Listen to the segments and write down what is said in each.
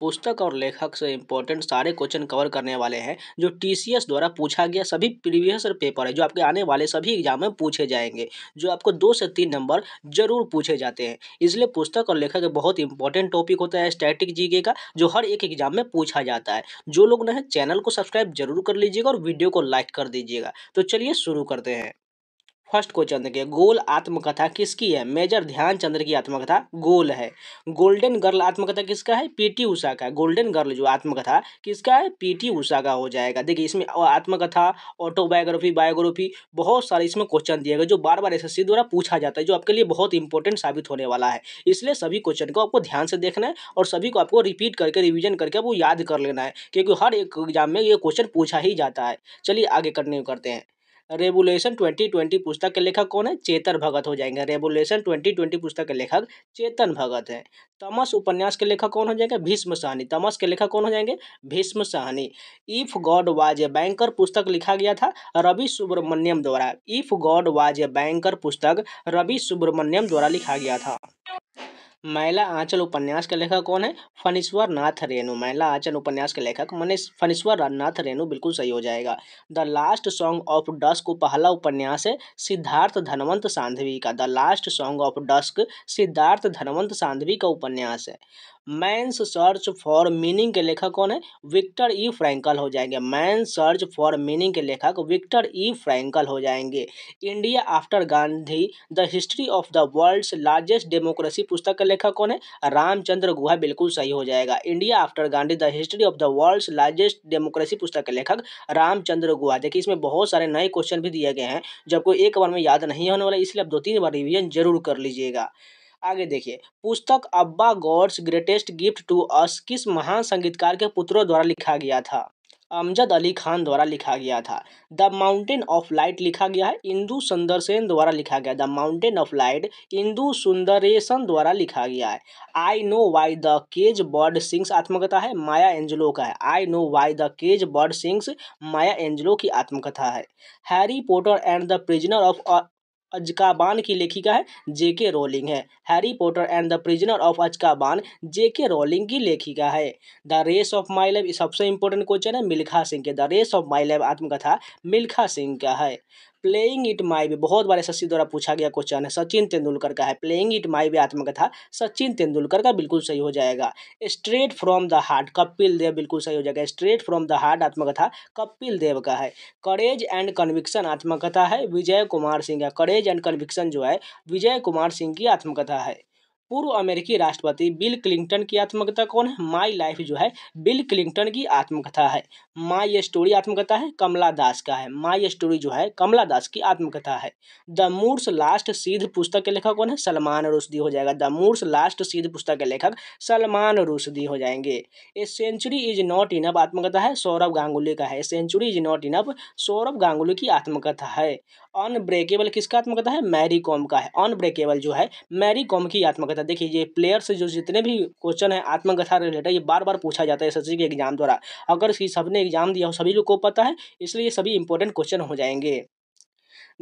पुस्तक और लेखक से इंपॉर्टेंट सारे क्वेश्चन कवर करने वाले हैं जो टीसीएस द्वारा पूछा गया सभी प्रीवियस पेपर है जो आपके आने वाले सभी एग्जाम में पूछे जाएंगे, जो आपको 2 से 3 नंबर जरूर पूछे जाते हैं। इसलिए पुस्तक और लेखक एक बहुत इंपॉर्टेंट टॉपिक होता है स्टैटिक जीके का, जो हर एक एग्जाम में पूछा जाता है। जो लोग नए हैं चैनल को सब्सक्राइब जरूर कर लीजिएगा और वीडियो को लाइक कर दीजिएगा। तो चलिए शुरू करते हैं। फर्स्ट क्वेश्चन देखिए, गोल आत्मकथा किसकी है? मेजर ध्यानचंद्र की आत्मकथा गोल है। गोल्डन गर्ल आत्मकथा किसका है? पीटी उषा का। गोल्डन गर्ल जो आत्मकथा किसका है? पीटी उषा का हो जाएगा। देखिए इसमें आत्मकथा, ऑटोबायोग्राफी, बायोग्राफी बहुत सारे इसमें क्वेश्चन दिए गए जो बार बार एसएससी द्वारा पूछा जाता है, जो आपके लिए बहुत इंपॉर्टेंट साबित होने वाला है। इसलिए सभी क्वेश्चन को आपको ध्यान से देखना है और सभी को आपको रिपीट करके रिविजन करके आपको याद कर लेना है, क्योंकि हर एक एग्जाम में ये क्वेश्चन पूछा ही जाता है। चलिए आगे कंटिन्यू करते हैं। रेवोल्यूशन 2020 पुस्तक के लेखक कौन है? चेतन भगत हो जाएंगे। रेवोल्यूशन 2020 पुस्तक के लेखक चेतन भगत है। तमस उपन्यास के लेखक कौन हो जाएंगे? भीष्म साहनी। तमस के लेखक कौन हो जाएंगे? Bhishma Sahni. If God was a banker पुस्तक लिखा गया था रवि सुब्रमण्यम द्वारा। If God was a banker पुस्तक रवि सुब्रमण्यम द्वारा लिखा गया था। मैला आंचल उपन्यास के लेखक कौन है? फणीश्वर नाथ रेणु। मैला आंचल उपन्यास के लेखक फणीश्वर नाथ रेणु बिल्कुल सही हो जाएगा। The last song of dusk पहला उपन्यास है सिद्धार्थ धनवंत सांधवी का। The last song of dusk Siddharth Dhanvant Sanghvi का उपन्यास है। मैंस सर्च फॉर मीनिंग के लेखक कौन है? विक्टर ई फ्रैंकल हो जाएंगे। मैंस सर्च फॉर मीनिंग के लेखक विक्टर ई फ्रैंकल हो जाएंगे। India after Gandhi the history of the world's largest democracy पुस्तक का लेखक कौन है? रामचंद्र गुहा बिल्कुल सही हो जाएगा। India after Gandhi the history of the world's largest democracy पुस्तक के लेखक रामचंद्र गुहा। देखिए इसमें बहुत सारे नए क्वेश्चन भी दिए गए हैं जो आपको एक बार में याद नहीं होने वाला, इसलिए आप 2-3 बार रिवीजन जरूर कर लीजिएगा। आगे देखिए, पुस्तक Abba God's greatest gift to us किस महान संगीतकार के पुत्रों द्वारा लिखा गया था? अमजद अली खान द्वारा लिखा गया था। द माउंटेन ऑफ लाइट लिखा गया है इंदु सुंदरसेन द्वारा लिखा गया। The mountain of light Indu Sundaresan द्वारा लिखा गया है। I know why the cage bird sings आत्मकथा है माया एंजेलो का है। I know why the cage bird sings Maya Angelou की आत्मकथा है। Harry Potter and the prisoner of Azkaban की लेखिका है जेके रोलिंग है। Harry Potter and the prisoner of Azkaban JK Rowling की लेखिका है। The race of my life सबसे इंपॉर्टेंट क्वेश्चन है मिल्खा सिंह के। The race of my life आत्मकथा मिल्खा सिंह का है। प्लेइंग इट माई वे बहुत बार एसएससी द्वारा पूछा गया क्वेश्चन है, सचिन तेंदुलकर का है। प्लेइंग इट माई वे आत्मकथा सचिन तेंदुलकर का बिल्कुल सही हो जाएगा। Straight from the heart Kapil Dev बिल्कुल सही हो जाएगा। स्ट्रेट फ्रॉम द हार्ट आत्मकथा कपिल देव का है। करेज एंड कन्विक्शन आत्मकथा है विजय कुमार सिंह का। करेज एंड कन्विक्शन जो है विजय कुमार सिंह की आत्मकथा है। पूर्व अमेरिकी राष्ट्रपति बिल क्लिंटन की आत्मकथा कौन है? माई लाइफ जो है बिल क्लिंटन की आत्मकथा है। माई स्टोरी आत्मकथा है कमला दास का है। माई स्टोरी जो है कमला दास की आत्मकथा है। द मूड्स लास्ट सीध पुस्तक के लेखक कौन है? सलमान रुश्दी हो जाएगा। द मूड्स लास्ट सीध पुस्तक के लेखक सलमान रुश्दी हो जाएंगे। A century is not enough आत्मकथा है सौरभ गांगुली का है। Century is not enough Sourav Ganguly की आत्मकथा है। अनब्रेकेबल किसका आत्मकथा है? मैरी कॉम का है। अनब्रेकेबल जो है मैरी कॉम की आत्मकथा। देखिए ये प्लेयर से जो जितने भी क्वेश्चन है आत्मकथा रिलेटेड ये बार बार पूछा जाता है एसएससी के एग्जाम द्वारा। अगर इसकी सबने एग्जाम दिया हो सभी लोग को पता है, इसलिए ये सभी इंपॉर्टेंट क्वेश्चन हो जाएंगे।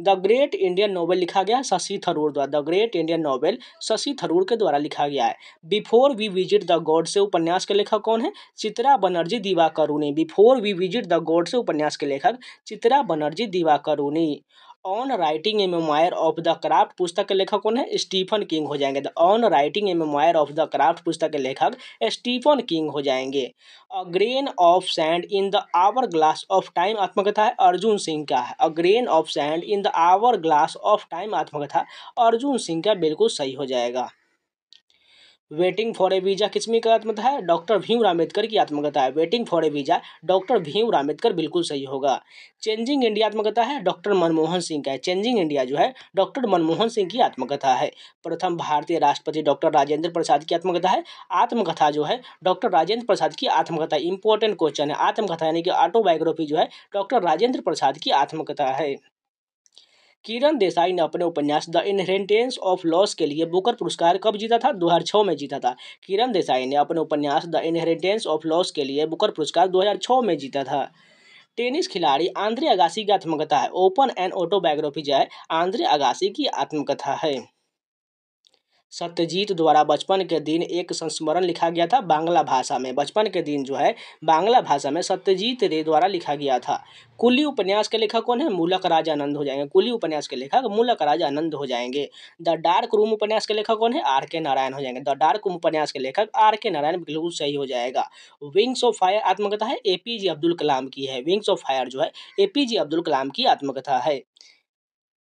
द ग्रेट इंडियन नोवेल लिखा गया शशि थरूर द्वारा। The great Indian novel Shashi Tharoor के द्वारा लिखा गया है। Before we visit the goddess उपन्यास के लेखक कौन है? Chitra Banerjee Divakaruni. Before we visit the goddess उपन्यास के लेखक Chitra Banerjee Divakaruni. On writing a memoir of the craft पुस्तक के लेखक कौन है? स्टीफन किंग हो जाएंगे। The on writing a memoir of the craft पुस्तक के लेखक स्टीफन किंग हो जाएंगे। A grain of sand in the hourglass of time आत्मकथा है अर्जुन सिंह का है। A grain of sand in the hourglass of time आत्मकथा अर्जुन सिंह का बिल्कुल सही हो जाएगा। वेटिंग फॉर ए वीजा किसमें की आत्मकथा है? डॉक्टर भीमराव अम्बेडकर की आत्मकथा है। Waiting for A visa doctor Bhimrao Ambedkar बिल्कुल सही होगा। चेंजिंग इंडिया आत्मकथा है डॉक्टर मनमोहन सिंह का है। चेंजिंग इंडिया जो है डॉक्टर मनमोहन सिंह की आत्मकथा है। प्रथम भारतीय राष्ट्रपति डॉक्टर राजेंद्र प्रसाद की आत्मकथा है। आत्मकथा जो है डॉक्टर राजेंद्र प्रसाद की आत्मकथा। इंपॉर्टेंट क्वेश्चन है। आत्मकथा यानी कि ऑटोबायोग्राफी जो है डॉक्टर राजेंद्र प्रसाद की आत्मकथा है। किरण देसाई ने अपने उपन्यास द इनहेरिटेंस ऑफ लॉस के लिए बुकर पुरस्कार कब जीता था? 2006 में जीता था। किरण देसाई ने अपने उपन्यास द इनहेरिटेंस ऑफ लॉस के लिए बुकर पुरस्कार 2006 में जीता था। टेनिस खिलाड़ी आंद्रे अगासी की आत्मकथा है। ओपन एंड ऑटोबायोग्राफी जो है आंद्रे अगासी की आत्मकथा है। सत्यजीत द्वारा बचपन के दिन एक संस्मरण लिखा गया था बांग्ला भाषा में। बचपन के दिन जो है बांग्ला भाषा में सत्यजीत रे द्वारा लिखा गया था। कुली उपन्यास के लेखक कौन है? मूलक राज आनंद हो जाएंगे। कुली उपन्यास के लेखक मूलक राज आनंद हो जाएंगे। द डार्क रूम उपन्यास के लेखक कौन है? आर के नारायण हो जाएंगे। द डार्क रूम उपन्यास के लेखक आर के नारायण बिल्कुल सही हो जाएगा। विंग्स ऑफ फायर आत्मकथा है एपीजे अब्दुल कलाम की है। विंग्स ऑफ फायर जो है एपीजे अब्दुल कलाम की आत्मकथा है।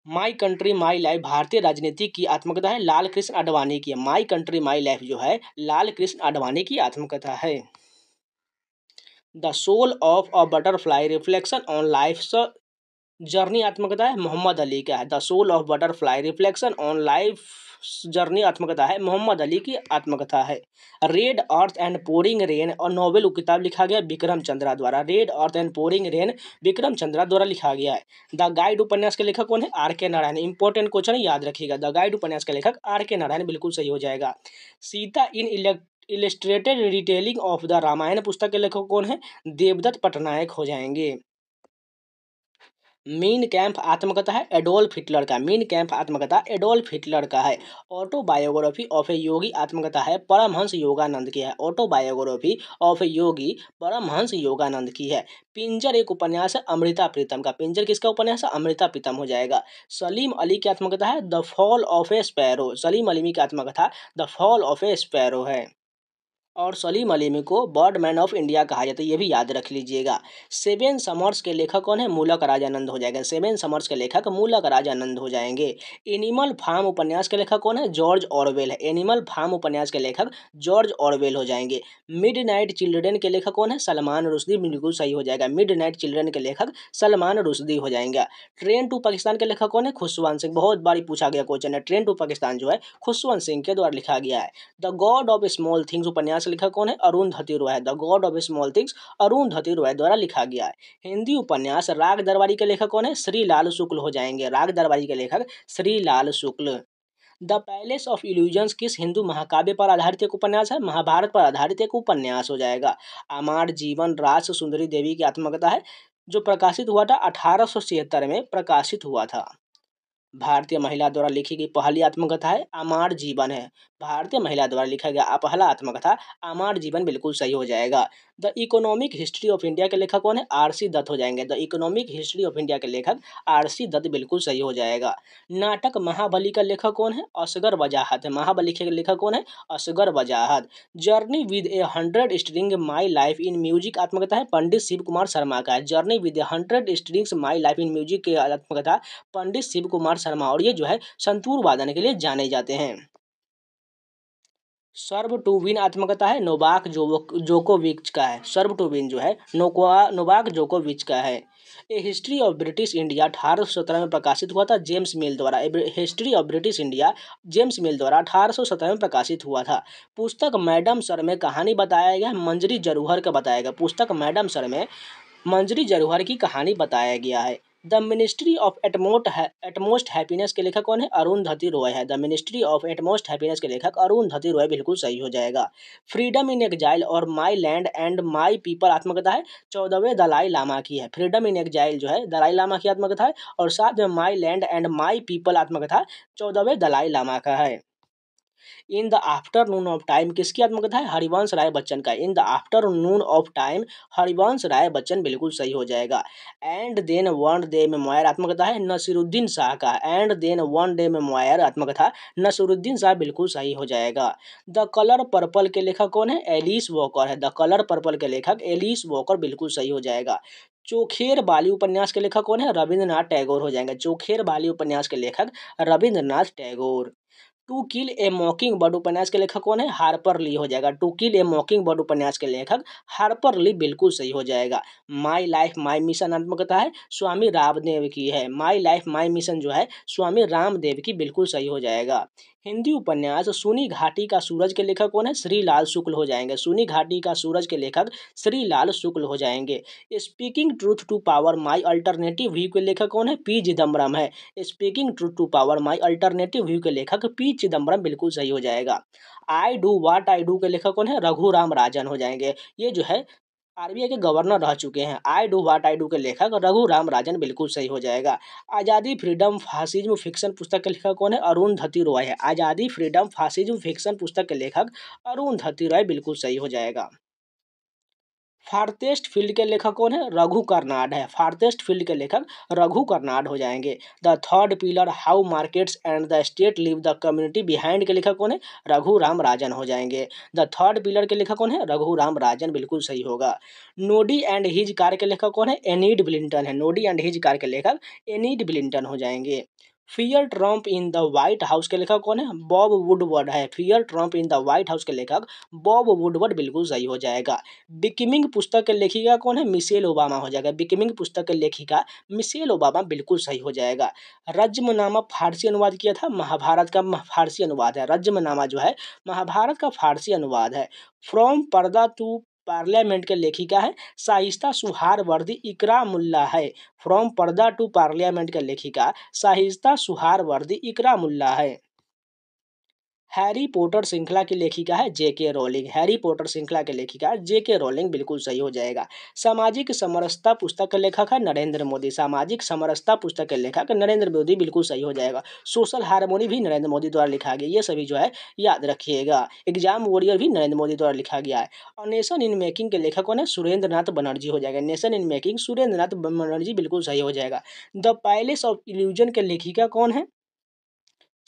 माई कंट्री माई लाइफ भारतीय राजनीति की आत्मकथा है लाल कृष्ण आडवाणी की है। माई कंट्री माई लाइफ जो है लाल कृष्ण आडवाणी की आत्मकथा है। The soul of a butterfly reflection on life journey आत्मकथा है मोहम्मद अली का है। The soul of butterfly reflection on life journey आत्मकथा है मोहम्मद अली की आत्मकथा है। Red earth and pouring rain और नॉवेल किताब लिखा गया विक्रम चंद्रा द्वारा। Red earth and pouring rain Vikram Chandra द्वारा लिखा गया है। द गाइड उपन्यास के लेखक कौन है? आर के नारायण। इंपॉर्टेंट क्वेश्चन याद रखिएगा। द गाइड उपन्यास के लेखक आर के नारायण बिल्कुल सही हो जाएगा। Sita an illustrated retelling of the Ramayana पुस्तक के लेखक कौन है? देवदत्त पटनायक हो जाएंगे। मीन कैंप आत्मकथा है एडोल्फ हिटलर का। मीन कैंप आत्मकथा एडोल्फ हिटलर का है। ऑटोबायोग्राफी ऑफ ए योगी आत्मकथा है परमहंस योगानंद की है। ऑटोबायोग्राफी ऑफ ए योगी परमहंस योगानंद की है। पिंजर एक उपन्यास है अमृता प्रीतम का। पिंजर किसका उपन्यास है? अमृता प्रीतम हो जाएगा। सलीम अली की आत्मकथा है the fall of A sparrow. Salim Ali की आत्मकथा the fall of A sparrow है। और सलीम अली को बर्डमैन ऑफ इंडिया कहा जाता है, ये भी याद रख लीजिएगा। सेवन समर्स के लेखक कौन है? मूलक राजानंद हो जाएगा। सेवन समर्स के लेखक मूलक राजानंद हो जाएंगे। एनिमल फार्म उपन्यास के लेखक कौन है? जॉर्ज ऑरवेल है। एनिमल फार्म उपन्यास के लेखक जॉर्ज ऑरवेल हो जाएंगे। मिडनाइट चिल्ड्रन के लेखक कौन है? सलमान रुश्दी बिल्कुल सही हो जाएगा। मिडनाइट चिल्ड्रन के लेखक सलमान रुश्दी हो जाएंगे। ट्रेन टू पाकिस्तान के लेखक कौन है? खुशवंत सिंह। बहुत बारी पूछा गया क्वेश्चन है। ट्रेन टू पाकिस्तान जो है खुशवंत सिंह के द्वारा लिखा गया है। The god of small things उपन्यास लेखक कौन है? अरुंधति रॉय है। The god of small things Arundhati Roy द्वारा लिखा गया है। हिंदी उपन्यास राग दरबारी के लेखक कौन है? श्री लाल शुक्ल हो जाएंगे। राग दरबारी के लेखक श्री लाल शुक्ल। द पैलेस ऑफ इल्यूजन्स किस हिंदू महाकाव्य पर आधारित एक उपन्यास है? महाभारत पर आधारित एक उपन्यास हो जाएगा। अमार जीवन रास सुंदरी देवी की आत्मकथा है जो प्रकाशित हुआ था 1876 में प्रकाशित हुआ था। भारतीय महिला द्वारा लिखी गई पहली आत्मकथा है अमार जीवन है। भारतीय महिला द्वारा लिखा गया पहला आत्मकथा अमार जीवन बिल्कुल सही हो जाएगा। The economic history of India के लेखक कौन है? आर.सी. दत्त हो जाएंगे। The economic history of India के लेखक आर.सी. दत्त बिल्कुल सही हो जाएगा। नाटक महाबली का लेखक कौन है? असगर वजाहत है। महाबली के लेखक कौन है? असगर वजाहत। Journey with A 100 string my life in music आत्मकथा है पंडित शिव कुमार शर्मा का है। Journey with A 100 strings my life in music के आत्मकथा पंडित शिव कुमार शर्मा और ये जो है संतूर वादन के लिए जाने जाते हैं। सर्व टू विन आत्मकथा है नोवाक जोकोविच का है। सर्व टू विन जो है नोवाक जोकोविच का है। ए हिस्ट्री ऑफ ब्रिटिश इंडिया 1817 में प्रकाशित हुआ था जेम्स मिल द्वारा। History of British India James मिल द्वारा 1817 में प्रकाशित हुआ था। पुस्तक मैडम सर में कहानी बताया गया मंजरी जरूहर का बताया गया। पुस्तक मैडम सर में मंजरी जरूहर की कहानी बताया गया है। The ministry of utmost happiness के लेखक कौन है? अरुंधति रॉय है। The ministry of utmost happiness के लेखक अरुंधति रॉय बिल्कुल सही हो जाएगा। फ्रीडम इन एग्जाइल और माई लैंड एंड माई पीपल आत्मकथा है 14वें दलाई लामा की है। फ्रीडम इन एग्जाइल जो है दलाई लामा की आत्मकथा है और साथ में my land and my people आत्मकथा 14वें दलाई लामा का है। In the afternoon of time किसकी आत्मकथा है? हरिवंश राय बच्चन का। In the afternoon of time Harivansh Rai Bachchan बिल्कुल सही हो जाएगा। And then one day memoir आत्मकथा है नसीरुद्दीन शाह का। And then one day memoir आत्मकथा नसीरुद्दीन शाह बिल्कुल सही हो जाएगा। द कलर पर्पल के लेखक कौन है? एलिस वॉकर है। द कलर पर्पल के लेखक एलिस वॉकर बिल्कुल सही हो जाएगा। चोखेर बाली उपन्यास के लेखक कौन है? रविंद्रनाथ टैगोर हो जाएंगे। चोखेर बाली उपन्यास के लेखक Rabindranath Tagore. To kill a mockingbird उपन्यास के लेखक कौन है? हार्पर ली हो जाएगा। To kill a mockingbird उपन्यास के लेखक हार्पर ली बिल्कुल सही हो जाएगा। माई लाइफ माई मिशन आत्मकथा है स्वामी रामदेव की है। माई लाइफ माई मिशन जो है स्वामी रामदेव की बिल्कुल सही हो जाएगा। हिंदी उपन्यास सूनी घाटी का सूरज के लेखक कौन है? श्री लाल शुक्ल हो जाएंगे। सूनी घाटी का सूरज के लेखक श्री लाल शुक्ल हो जाएंगे। Speaking truth to power my alternative view के लेखक कौन है? पी चिदम्बरम है। Speaking truth to power my alternative view के लेखक पी चिदम्बरम बिल्कुल सही हो जाएगा। I do what I do के लेखक कौन है? रघुराम राजन हो जाएंगे। ये जो है आरबीआई के गवर्नर रह चुके हैं। आई डू व्हाट आई डू के लेखक रघु राम राजन बिल्कुल सही हो जाएगा। आज़ादी फ्रीडम फासिज्म फिक्शन पुस्तक के लेखक कौन है? अरुंधति रॉय है। आज़ादी फ्रीडम फासिज्म फिक्शन पुस्तक के लेखक अरुंधति रॉय बिल्कुल सही हो जाएगा। फार्थेस्ट फील्ड के लेखक कौन है? रघु कर्नाड है। फार्थेस्ट फील्ड के लेखक रघु कर्नाड हो जाएंगे। The third pillar how markets and the state live the community behind के लेखक कौन है? रघु राम राजन हो जाएंगे। द थर्ड पिलर के लेखक कौन है? रघु राम राजन बिल्कुल सही होगा। नोडी एंड हिज कार के लेखक कौन है? एनीड ब्लिंटन है। नोडी एंड हिज कार के लेखक एनीड ब्लिंटन हो जाएंगे। Fear Trump in the white house के लेखक कौन है? बॉब वुडवर्ड है। Fear Trump in the white house के लेखक बॉब वुडवर्ड बिल्कुल सही हो जाएगा। बिकमिंग पुस्तक के लेखिका कौन है? मिशेल ओबामा हो जाएगा। बिकमिंग पुस्तक के लेखिका मिशेल ओबामा बिल्कुल सही हो जाएगा। रज्मनामा फारसी अनुवाद किया था, महाभारत का फारसी अनुवाद है। रज्मनामा जो है महाभारत का फारसी अनुवाद है। फ्रॉम पर्दा टू पार्लियामेंट के लेखिका है शाइस्ता सुहारवर्दी इकरा मुल्ला है। फ्रॉम पर्दा टू पार्लियामेंट के लेखिका शाइस्ता सुहारवर्दी इकरा मुल्ला है। हैरी पॉटर श्रृंखला की लेखिका है जेके रोलिंग। हैरी पॉटर श्रृंखला के लेखिका जेके रोलिंग बिल्कुल सही हो जाएगा। सामाजिक समरसता पुस्तक के लेखक है नरेंद्र मोदी। सामाजिक समरसता पुस्तक के लेखक नरेंद्र मोदी बिल्कुल सही हो जाएगा। सोशल हार्मोनी भी नरेंद्र मोदी द्वारा लिखा गया। ये सभी जो है याद रखिएगा। एग्जाम वॉरियर भी नरेंद्र मोदी द्वारा लिखा गया है। और नेशन इन मेकिंग के लेखक कौन है? सुरेंद्र नाथ बनर्जी हो जाएगा। Nation in making Surendra Nath Banerjee बिल्कुल सही हो जाएगा। द पैलेस ऑफ इल्यूजन के लेखिका कौन है?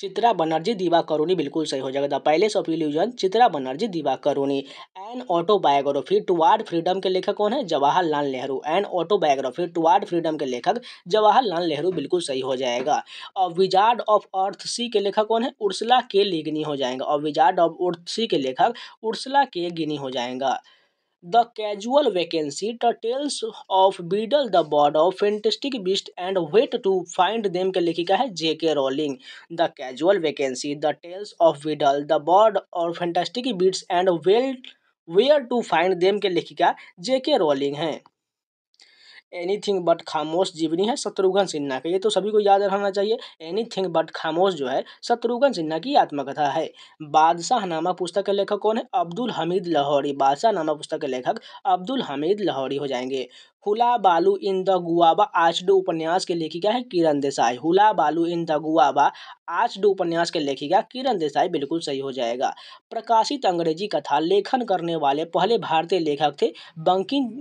चित्रा बनर्जी दिवाकरुणी बिल्कुल सही हो जाएगा। The palace of illusion Chitra Banerjee Divakaruni. An autobiography toward freedom के लेखक कौन है? Jawaharlal Nehru. An autobiography toward freedom के लेखक जवाहरलाल नेहरू बिल्कुल सही हो जाएगा। और विजार्ड ऑफ अर्थ सी के लेखक कौन है? उर्सुला के ले गिनी हो जाएगा। और विजार्ड ऑफ अर्थ सी के लेखक उर्सुला के गिनी हो जाएगा। The casual vacancy the tales of Beedle the bard of fantastic beast and where to find them के लेखिका है JK Rowling. The casual vacancy the tales of Beedle the bard और fantastic beasts and where to find them के लेखिका JK Rowling है। Anything but Khamosh जीवनी है शत्रुघ्न सिन्हा का। ये तो सभी को याद रहना चाहिए। एनीथिंग बट खामोश जो है शत्रुघ्न सिन्हा की आत्मकथा है। बादशाह नामा पुस्तक के लेखक कौन है? अब्दुल हमीद लाहौरी। बादशाह नामा पुस्तक के लेखक अब्दुल हमीद लाहौरी हो जाएंगे। हुला बालू इन द गुआबा आचडू उपन्यास के लेखिका है किरण देसाई। हुला बालू इन द गुआबा आचडू उपन्यास के लेखिका किरण देसाई बिल्कुल सही हो जाएगा। प्रकाशित अंग्रेजी कथा लेखन करने वाले पहले भारतीय लेखक थे बंकिम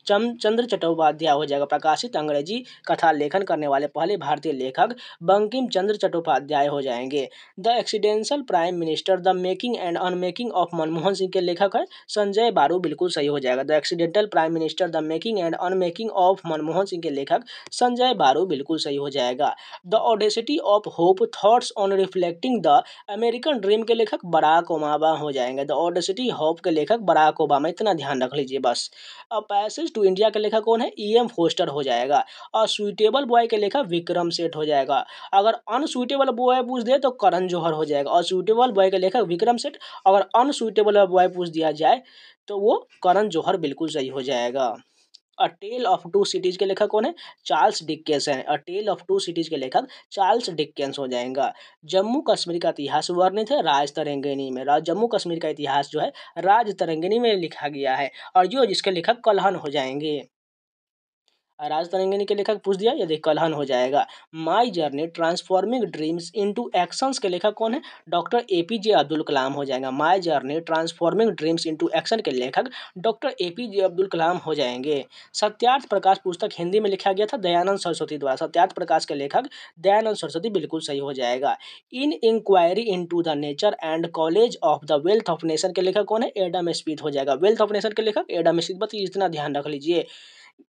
चंद्र चट्टोपाध्याय हो जाएगा। प्रकाशित अंग्रेजी कथा लेखन करने वाले पहले भारतीय लेखक बंकिम चंद्र चट्टोपाध्याय हो जाएंगे। The accidental prime minister the making and unmaking of Manmohan Singh के लेखक है संजय बारू बिल्कुल सही हो जाएगा। The accidental prime minister the making and unmaking of Manmohan Singh के लेखक संजय बारू बिल्कुल सही हो जाएगा। The audacity of hope thoughts on reflecting the American dream के लेखक बराक ओबामा हो जाएंगे। द ऑडेसिटी होप के लेखक बराक ओबामा, इतना ध्यान रख लीजिए बस। पैसेज टू इंडिया के लेखक कौन है? ई.एम. फोस्टर हो जाएगा। और सुइटेबल बॉय के लेखक विक्रम सेठ हो जाएगा। अगर अनसुइटेबल बॉय पूछ दे तो करण जौहर हो जाएगा। और सुइटेबल बॉय के लेखक विक्रम सेठ, अगर अनसुइटेबल बॉय पूछ दिया जाए तो वो करण जौहर बिल्कुल सही हो जाएगा। अ टेल ऑफ टू सिटीज के लेखक कौन है? चार्ल्स डिकेंस है। अ टेल ऑफ टू सिटीज के लेखक चार्ल्स डिकेंस हो जाएगा। जम्मू कश्मीर का इतिहास वर्णित है राज तरंगिणी में। जम्मू कश्मीर का इतिहास जो है राज तरंगिणी में लिखा गया है। और जो जिसके लेखक कल्हन हो जाएंगे। राज तरंगिणी के लेखक पूछ दिया, यदि कल्हन हो जाएगा। My journey transforming dreams into actions के लेखक कौन है? डॉक्टर एपीजे अब्दुल कलाम हो जाएगा। My journey transforming dreams into action के लेखक डॉक्टर एपीजे अब्दुल कलाम हो जाएंगे। सत्यार्थ प्रकाश पुस्तक हिंदी में लिखा गया था दयानंद सरस्वती द्वारा। सत्यार्थ प्रकाश के लेखक दयानंद सरस्वती बिल्कुल सही हो जाएगा। An inquiry into the nature and college of the wealth of nation के लेखक कौन है? एडम स्मिथ हो जाएगा। वेल्थ ऑफ नेशन के लेखक एडम स्मिथ, बस इतना ध्यान रख लीजिए।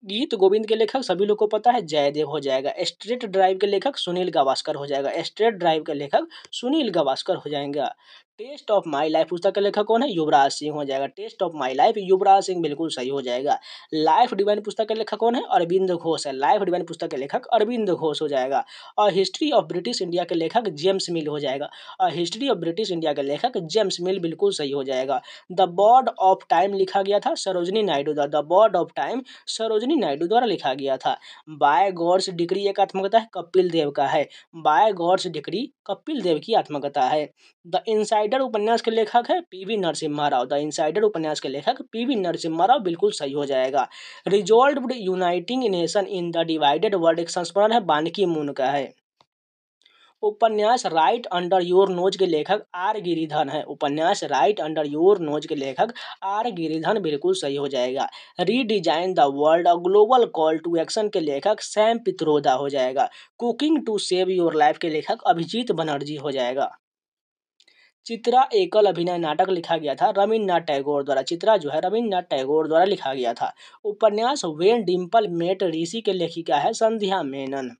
गीत गोविंद के लेखक सभी लोग को पता है जयदेव हो जाएगा। स्ट्रेट ड्राइव के लेखक सुनील गावस्कर हो जाएगा। स्ट्रेट ड्राइव के लेखक सुनील गावस्कर हो जाएगा। टेस्ट ऑफ माई लाइफ पुस्तक के लेखक कौन है? युवराज सिंह हो जाएगा। Test of my life Yuvraj Singh बिल्कुल सही हो जाएगा। लाइफ डिवाइन पुस्तक के लेखक कौन है? अरविंद घोष है। लाइफ डिवाइन पुस्तक के लेखक अरविंद घोष हो जाएगा। और हिस्ट्री ऑफ ब्रिटिश इंडिया के लेखक जेम्स मिल हो जाएगा। और हिस्ट्री ऑफ ब्रिटिश इंडिया के लेखक जेम्स मिल बिल्कुल सही हो जाएगा। द बर्ड ऑफ टाइम लिखा गया था सरोजनी नायडू द्वारा। The bard of time Sarojini Naidu द्वारा लिखा गया था। बाय गॉड्स डिक्री एक आत्मकथा है कपिल देव का है। By God's decree Kapil Dev की आत्मकथा है। द इनसाइड इनसाइडर उपन्यास के लेखक है PV Narasimha Rao. The insider उपन्यास के लेखक पीवी नरसिम्हा राव बिल्कुल सही हो जाएगा। Resolved uniting nation in the divided world एक संस्मरण है बानकी मून का है। उपन्यास राइट अंडर योर नोज के लेखक आर गिरिधर है। उपन्यास राइट अंडर योर नोज के लेखक आर गिरिधर बिल्कुल सही हो जाएगा। Redesign the world a global call to action के लेखक सैम पित्रोदा हो जाएगा। Cooking to save your life के लेखक अभिजीत बनर्जी हो जाएगा। चित्रा एकल अभिनय नाटक लिखा गया था रविन्द्रनाथ टैगोर द्वारा। चित्रा जो है रविन्द्रनाथ टैगोर द्वारा लिखा गया था। उपन्यास व्हेन डिम्पल मेट ऋषि के लेखिका है संध्या मेनन।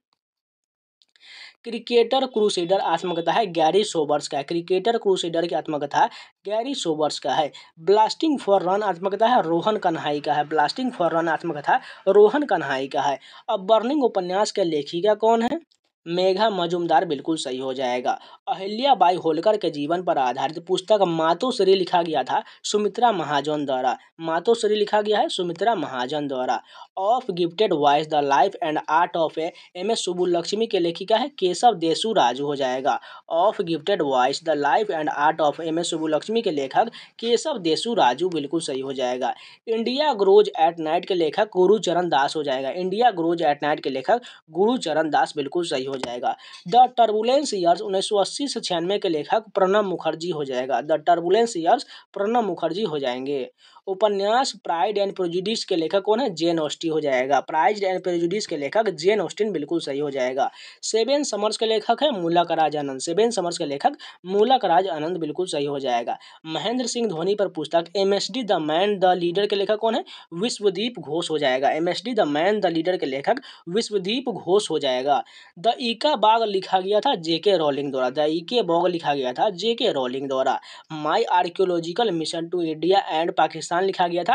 क्रिकेटर क्रूसेडर आत्मकथा है गैरी सोबर्स का है। क्रिकेटर क्रूसेडर की आत्मकथा गैरी सोबर्स का है। ब्लास्टिंग फॉर रन आत्मकथा है रोहन कन्हाई का है। ब्लास्टिंग फॉर रन आत्मकथा रोहन कन्हाई का है। अब बर्निंग उपन्यास के लेखिका कौन है? मेघा मजुमदार बिल्कुल सही हो जाएगा। अहिल्याबाई होलकर के जीवन पर आधारित पुस्तक मातोश्री लिखा गया था सुमित्रा महाजन द्वारा। मातोश्री लिखा गया है सुमित्रा महाजन द्वारा। Of gifted voice the life and art of M S Subbulakshmi के लेखिका है केशव देसु राजू हो जाएगा। Of gifted voice the life and art of M S Subbulakshmi के लेखक केशव देसु राजू बिल्कुल सही हो जाएगा। इंडिया ग्रोज एट नाइट के लेखक गुरुचरण दास हो जाएगा। इंडिया ग्रोज एट नाइट के लेखक गुरुचरण दास बिल्कुल सही हो जाएगा। द टर्बुलेंस ईयर्स 1980 से 96 के लेखक प्रणब मुखर्जी हो जाएगा। The turbulence years Pranab Mukherjee हो जाएंगे। उपन्यास प्राइड एंड प्रेजुडिस के लेखक कौन है? जेन ऑस्टिन हो जाएगा। प्राइड एंड प्रेजुडिस के लेखक जेन ऑस्टिन बिल्कुल सही हो जाएगा। सेवन समर्स के लेखक है मूलक राज आनंद। सेवन समर्स के लेखक मूलक राज आनंद बिल्कुल सही हो जाएगा। महेंद्र सिंह धोनी पर पुस्तक MSD the man the leader के लेखक कौन है? विश्वदीप घोष हो जाएगा। MSD the man the leader के लेखक विश्वदीप घोष हो जाएगा। द ईका बाग लिखा गया था जेके रॉलिंग द्वारा। द ईके बाग लिखा गया था जेके रॉलिंग द्वारा। My archaeological mission to India and Pakistan लिखा गया था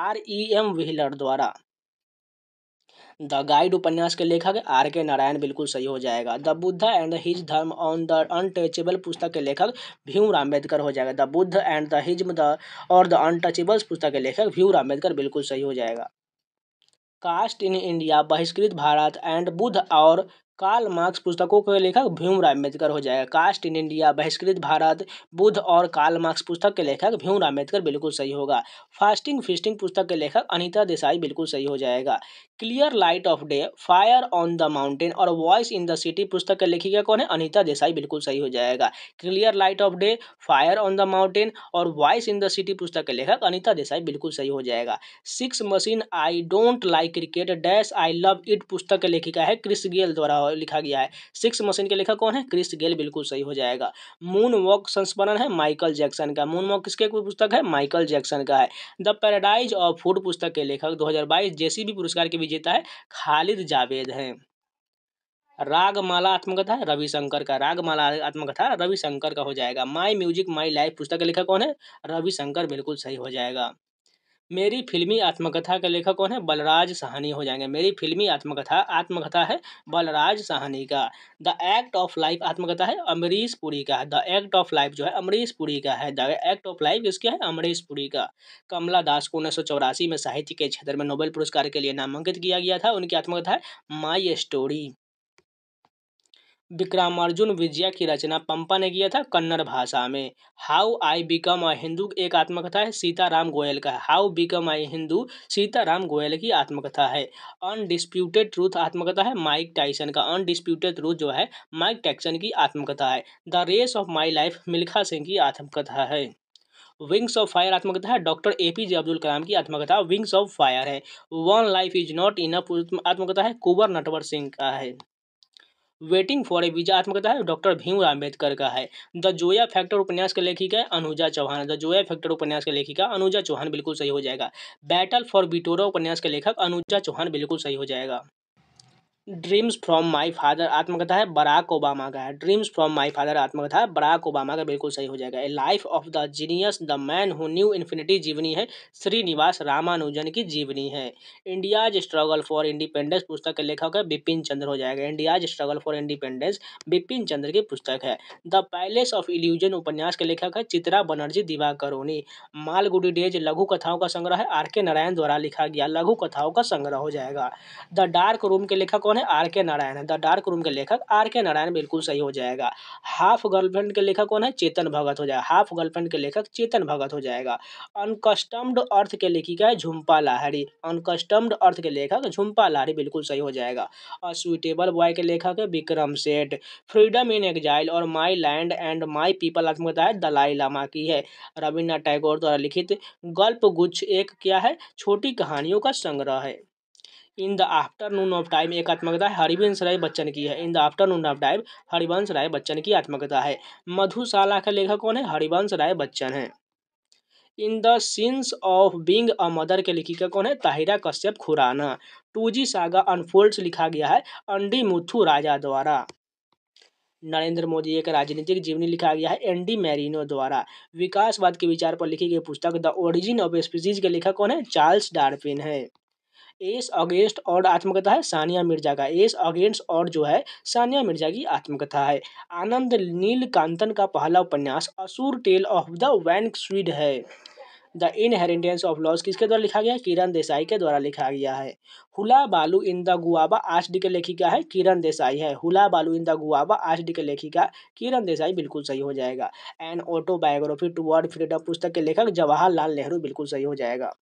REM व्हीलर द्वारा। द गाइड उपन्यास के लेखक आर के नारायण बिल्कुल सही हो जाएगा। The Buddha and his dharma on the untouchable पुस्तक के लेखक भीमराव अम्बेडकर हो जाएगा। द बुद्ध एंड द हिज्म द और द अनटचेबल्स पुस्तक के लेखक भीमराव अम्बेडकर बिल्कुल सही हो जाएगा। कास्ट इन इंडिया बहिष्कृत भारत एंड बुद्ध और कार्ल मार्क्स पुस्तकों के लेखक भीमराव अम्बेडकर हो जाएगा। कास्ट इन इंडिया बहिष्कृत भारत बुद्ध और कार्ल मार्क्स पुस्तक के लेखक भीमराव अम्बेडकर बिल्कुल सही होगा। फास्टिंग फीस्टिंग पुस्तक के लेखक अनीता देसाई बिल्कुल सही हो जाएगा। Clear light of day fire on the mountain और वॉइस इन द सिटी पुस्तक के लेखिका कौन है? अनीता देसाई बिल्कुल सही हो जाएगा। Clear light of day fire on the mountain और वॉइस इन द सिटी पुस्तक के लेखक अनीता देसाई बिल्कुल सही हो जाएगा। Six machine I don't like cricket dash I love it पुस्तक के लेखिका है क्रिस गेल द्वारा लिखा गया है। सिक्स मशीन के लेखक कौन है? क्रिस गेल बिल्कुल सही हो जाएगा। मून वॉक संस्मरण है माइकल जैक्सन का। मून वॉक किसके पुस्तक है? माइकल जैक्सन का है। द पैराडाइज ऑफ फूड पुस्तक के लेखक 2022 जेसीबी पुरस्कार के विजेता है खालिद जावेद हैं। रागमाला आत्मकथा है रविशंकर का। रागमाला आत्मकथा रविशंकर का हो जाएगा। माई म्यूजिक माई लाइफ पुस्तक के लेखक कौन है? रविशंकर बिल्कुल सही हो जाएगा। मेरी फिल्मी आत्मकथा का लेखक कौन है? बलराज साहनी हो जाएंगे। मेरी फिल्मी आत्मकथा है बलराज साहनी का। द एक्ट ऑफ लाइफ आत्मकथा है अमरीश पुरी का। द एक्ट ऑफ लाइफ जो है अमरीश पुरी का है। द एक्ट ऑफ लाइफ इसके है अमरीश पुरी का। कमला दास को 1984 में साहित्य के क्षेत्र में नोबेल पुरस्कार के लिए नामांकित किया गया था। उनकी आत्मकथा है माई स्टोरी। विक्रमार्जुन विजया की रचना पंपा ने किया था कन्नड़ भाषा में। How I become a Hindu एक आत्मकथा है सीताराम गोयल का है। How become I Hindu Sitaram Goel की आत्मकथा है। अनडिस्प्यूटेड ट्रूथ आत्मकथा है माइक टाइसन का। अनडिस्प्यूटेड ट्रूथ जो है माइक टैक्सन की आत्मकथा है। The race of my life Milkha Singh की आत्मकथा है। विंग्स ऑफ फायर आत्मकथा है डॉक्टर APJ अब्दुल कलाम की आत्मकथा विंग्स ऑफ फायर है। One life is not enough आत्मकथा है कुंवर नटवर सिंह का है। वेटिंग फॉर ए वीजा आत्मकथा है डॉक्टर भीमराव अम्बेडकर का है। द जोया फैक्टर उपन्यास के लेखिका है अनुजा चौहान। द जोया फैक्टर उपन्यास के लेखिका अनुजा चौहान बिल्कुल सही हो जाएगा। बैटल फॉर बिटोरा उपन्यास के लेखक अनुजा चौहान बिल्कुल सही हो जाएगा। ड्रीम्स फ्रॉम माई फादर आत्मकथा है बराक ओबामा का है। ड्रीम्स फ्रॉम माई फादर आत्मकथा है बराक ओबामा का बिल्कुल सही हो जाएगा। ए life of the genius the man who knew infinity जीवनी है श्रीनिवास रामानुजन की जीवनी है। इंडियाज स्ट्रगल फॉर इंडिपेंडेंस पुस्तक के लेखक है बिपिन चंद्र हो जाएगा। India's struggle for independence Bipin Chandra की पुस्तक है। द पैलेस ऑफ इल्यूजन उपन्यास के लेखक है चित्रा बनर्जी दिवाकरोनी। मालगुडी डेज लघु कथाओं का संग्रह है RK नारायण द्वारा लिखा गया लघु कथाओं का संग्रह हो जाएगा। द डार्क रूम के लेखक कौन है? है? आर के नारायण है। द डार्क रूम के लेखक आर के नारायण बिल्कुल सही हो जाएगा। हाफ गर्लफ्रेंड के लेखक कौन है? चेतन भगत हो जाएगा। हाफ गर्लफ्रेंड के लेखक चेतन भगत हो जाएगा। अनकस्टम्ड अर्थ के लेखिका है झुम्पा लाहिड़ी। अनकस्टम्ड अर्थ के लेखक झुम्पा लाहिड़ी बिल्कुल सही हो जाएगा। अस्वीटेबल बॉय के लेखक है विक्रम सेठ। फ्रीडम इन एग्जाइल और माई लैंड एंड माई पीपल आत्मकथा है दलाई लामा की है। रविन्द्रनाथ टैगोर द्वारा लिखित गल्प गुच्छ एक क्या है? छोटी कहानियों का संग्रह है। In the afternoon of time एक आत्मकथा है हरिवंश राय बच्चन की है। In the afternoon of time Harivansh Rai Bachchan की आत्मकथा है। मधुशाला का लेखक कौन है? हरिवंश राय बच्चन है। In the scenes of being a mother के लेखिका कौन है? Tahira Kashyap Khurrana. 2G saga unfolds लिखा गया है अंडी मुथु राजा द्वारा। नरेंद्र मोदी एक राजनीतिक जीवनी लिखा गया है एनडी मैरिनो द्वारा। विकासवाद के विचार पर लिखी गई पुस्तक द ओरिजिन ऑफ स्पीसीज के लेखक कौन है? चार्ल्स डार्विन है। एस अगेंस्ट और आत्मकथा है सानिया मिर्जा का। एस अगेंस्ट और जो है सानिया मिर्जा की आत्मकथा है। आनंद नीलकांतन का पहला उपन्यास असुर टेल ऑफ द वैन स्वीड है। द इनहेरिटेंस ऑफ लॉस किसके द्वारा लिखा गया है? किरण देसाई के द्वारा लिखा गया है। हुला बालू इन द गुआबा आष्ट के लेखिका है किरण देसाई है। हुला बालू इन द गुआबा आष्ट के लेखिका किरण देसाई बिल्कुल सही हो जाएगा। एन ऑटोबायोग्राफी टुवर्ड फ्रीडम पुस्तक के लेखक जवाहरलाल नेहरू बिल्कुल सही हो जाएगा।